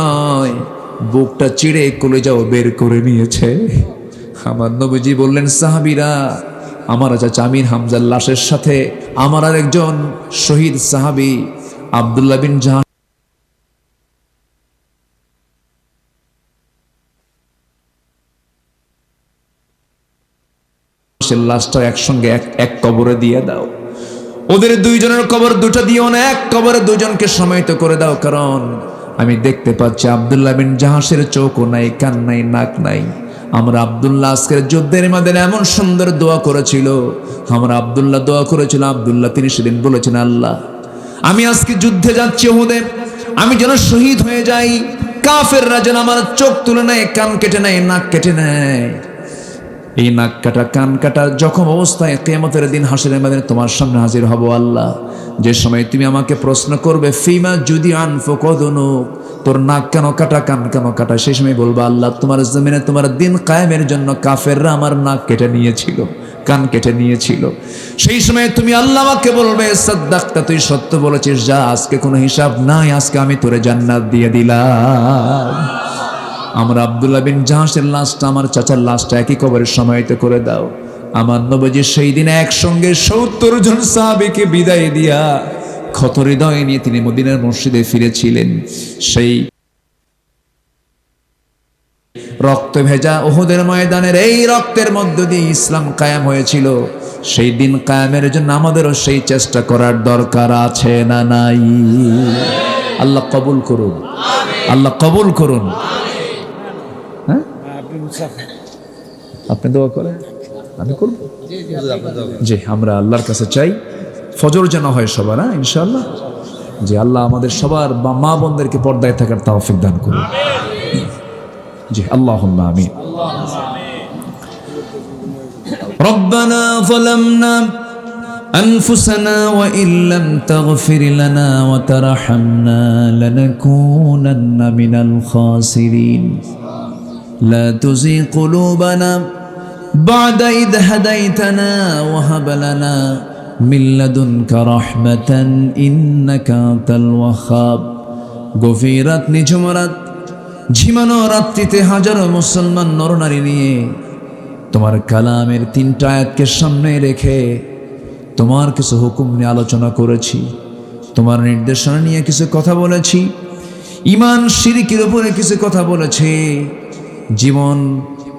নয়, বুকটা চিড়ে কলেজাও বের করে নিয়েছে। আমার নবীজি বললেন সাহাবীরা আমার চাচা আমির হামজার লাশের সাথে আমার আরেকজন শহীদ সাহাবী আব্দুল্লাহ বিন জাহাশ লাশটা একসঙ্গে এক কবরে দিয়ে দাও। ওদের দুইজনের কবর দুটো দিও না, এক কবরে দুজনকে সমাহিত করে দাও। কারণ আমি দেখতে পাচ্ছি আব্দুল্লাহ বিন জাহাশের চোখও নাই, কান নাই, নাক নাই। আমরা আব্দুল্লাহ আজকের যুদ্ধের মধ্যে এমন সুন্দর দোয়া করেছিল, আমরা আব্দুল্লাহ দোয়া করেছিল, আব্দুল্লাহ তিনি সেদিন বলেছেন আল্লাহ আমি আজকে যুদ্ধে যাচ্ছি উহুদে, আমি যেন শহীদ হয়ে যাই, কাফেররা যেন আমার চোখ তুলে নেয়, কান কেটে নেয়, নাক কেটে নেয়। এই নাক কাটা কান কাটা জখম অবস্থায় কিয়ামতের দিন হাসরের ময়দানে তোমার সামনে হাজির হব আল্লাহ। যে সময় তুমি আমাকে প্রশ্ন করবে ফিমা যদি আনফুকদনু, তোর নাক কেন কাটা, কান কেন কাটা, সেই সময় বলবা আল্লাহ তোমার জমিনে তোমার দিন কায়েমের জন্য কাফেররা আমার নাক কেটে নিয়েছিল, কান কেটে নিয়েছিল। সেই সময় তুমি আল্লাহ আমাকে বলবে সাদ্দাকতা, তুই সত্য বলেছিস, যা আজকে কোনো হিসাব নাই, আজকে আমি তোরে জান্নাত দিয়ে দিলাম। আমরা আব্দুল্লাহ বিন জাহাশের লাশটা আমার চাচার লাশটা একই কবরে সমাহিত করে দাও। আমার নবীজি সেই দিন একসঙ্গে ৭০ জন সাহাবীকে বিদায় দিয়া ক্ষত হৃদয় নিয়ে তিনি মদিনার মসজিদে ফিরেছিলেন। সেই রক্ত ভেজা উহুদের ময়দানের এই রক্তের মধ্য দিয়ে ইসলাম কায়েম হয়েছিল। সেই দিন কায়েমের জন্য আমাদেরও সেই চেষ্টা করার দরকার আছে না নাই? আল্লাহ কবুল করুন, আল্লাহ কবুল করুন। আপনি দোয়া করেন, আমি করব। জি, আমরা আল্লাহর কাছে চাই ফজর যেন হয় সবার, ইনশাআল্লাহ। যে আল্লাহ আমাদের সবার মা বোনদেরকে পর্দায় থাকার তৌফিক দান করুন। জি, আল্লাহুম্মা আমিন। রব্বানা যালামনা أنفسنا وإن لم تغفر لنا وترحمنا لنكونن من الخاسرين لا تزغ قلوبنا بعد إذ هديتنا وهب لنا من لدنك رحمة إنك أنت الوهاب গভীর রাত নিঝুম রাত ঝিমানো রাত্রিতে হাজারো মুসলমান নরনারী নিয়ে তোমার কালামের তিনটা আয়াতকে সামনে রেখে তোমার কিছু হুকুম নিয়ে আলোচনা করেছি, তোমার নির্দেশনা নিয়ে কিছু কথা বলেছি, ঈমান শিরকের উপরে কিছু কথা বলেছি, জীবন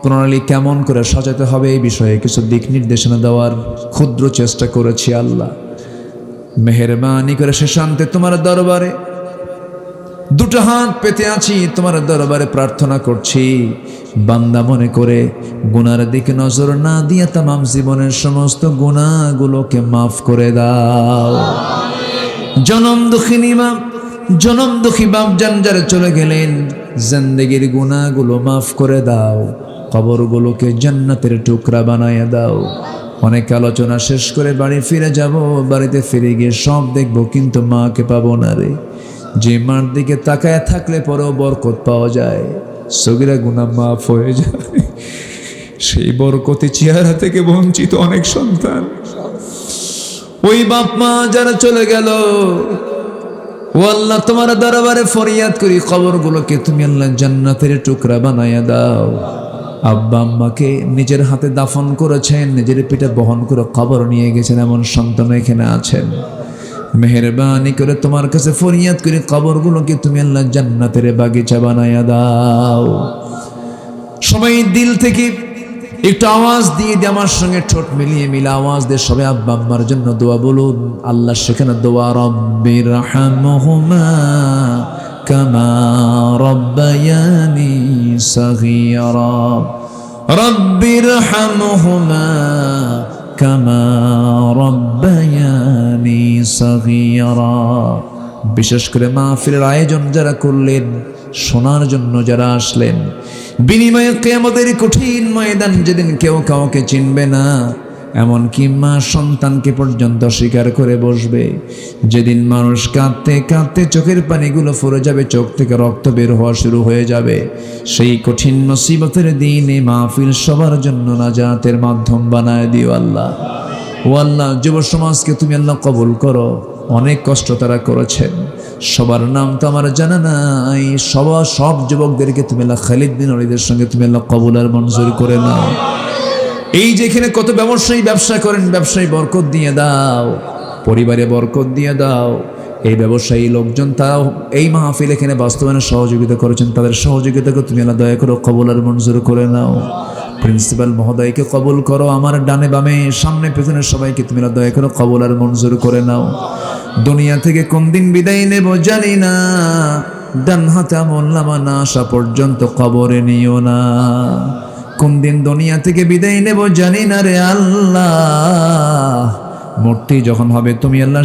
প্রণালী কেমন করে সাজাতে হবে এই বিষয়ে কিছু দিক নির্দেশনা দেওয়ার ক্ষুদ্র চেষ্টা করেছি। আল্লাহ মেহেরবানি করে শেষান্তে তোমার দরবারে দুটো হাত পেতে আছি, তোমার দরবারে প্রার্থনা করছি, বান্দা মনে করে গুনার দিকে নজর না দিয়া তামাম জীবনের সমস্ত গুনাহগুলোকে মাফ করে দাও। জনম দুঃখিনী মা, জনম দুঃখী বাপ জান যারা চলে গেলেন, জিন্দেগির গুনাহগুলো মাফ করে দাও, কবরগুলোকে জান্নাতের টুকরা বানায় দাও। অনেক আলোচনা শেষ করে বাড়ি ফিরে যাব, বাড়িতে ফিরে গিয়ে সব দেখবো কিন্তু মাকে পাবো না রে। যে মার দিকে তাকায় থাকলে পরেও বরকত পাওয়া যায়, সগীরা গুনাহ মাফ হয়ে যায়, সেই বরকতি চেহারা থেকে বঞ্চিত অনেক সন্তান। ওই বাপ মা যারা চলে গেল, ও আল্লাহ তোমার দরবারে ফরিয়াদ করি, কবরগুলোকে তুমি আল্লাহ জান্নাতের টুকরা বানায়া দাও। আব্বা আম্মাকে নিজের হাতে দাফন করেছেন, নিজের পিঠে বহন করে কবর নিয়ে গেছেন, এমন সন্তান এখানে আছেন। মেহেরবানি করে তোমার কাছে ফরিয়াদ করি, কবরগুলোকে তুমি আল্লাহ জান্নাতের বাগিচা বানায়া দাও। সবাই দিল থেকে একটু আওয়াজ দিয়ে আমার সঙ্গে ঠোঁট মিলিয়ে আওয়াজ দিয়ে সবাই আব্বা আম্মার জন্য দোয়া বলুন। আল্লাহ সেখানে দোয়া, রব্বির রহমহুমা কামা রব্বায়ানি সগীরা, রব্বির রহমহুমা কামা রব্বায়ানি সগীরা। বিশেষ করে মাহফিলের আয়োজন যারা করলেন, শোনার জন্য যারা আসলেন, বিনিময়ে কিয়ামতের কঠিন ময়দান যেদিন কেউ কাউকে চিনবে না, এমনকি মা সন্তানকে পর্যন্ত স্বীকার করে বসবে, যেদিন মানুষ কাঁদতে কাঁদতে চোখের পানিগুলো ফুরে যাবে, চোখ থেকে রক্ত বের হওয়া শুরু হয়ে যাবে, সেই কঠিন মুসিবতের দিনে মাহফিল সবার জন্য নাজাতের মাধ্যম বানায় দিও আল্লাহ। ও আল্লাহ, যুব সমাজকে তুমি আল্লাহ কবুল করো, অনেক কষ্ট তারা করেছেন, সবার নাম তো আমার জানা নাই, সব যুবকদেরকে তুমি আল্লাহ খালিদ বিন ওলীদের সঙ্গে তুমি আল্লাহ কবুল আর মঞ্জুর করে নাও। এই যেখানে কত ব্যবসায়ী ব্যবসা করেন, ব্যবসায়ী বরকত দিয়ে দাও, পরিবারে বরকত দিয়ে দাও। এই ব্যবসায়ী লোকজন তারাও এই মাহফিল এখানে বাস্তবায়নে সহযোগিতা করেছেন, তাদের সহযোগিতাকে তুমি আল্লাহ দয়া করো কবুল আর মঞ্জুর করে নাও। প্রিন্সিপাল মহোদয়কে কবুল করো, আমার ডানে বামে সামনে পেছনে সবাইকে তুমি আল্লাহ দয়া করো কবুল আর মঞ্জুর করে নাও। দুনিয়া থেকে কোন দিন বিদায় নেব জানি না, ডান হাতে আমলনামা না আসা পর্যন্ত কবরে নিও না। কোন দিন দুনিয়া থেকে বিদায় নেব জানি না রে আল্লাহ, মূর্তি যখন হবে তুমি আল্লাহ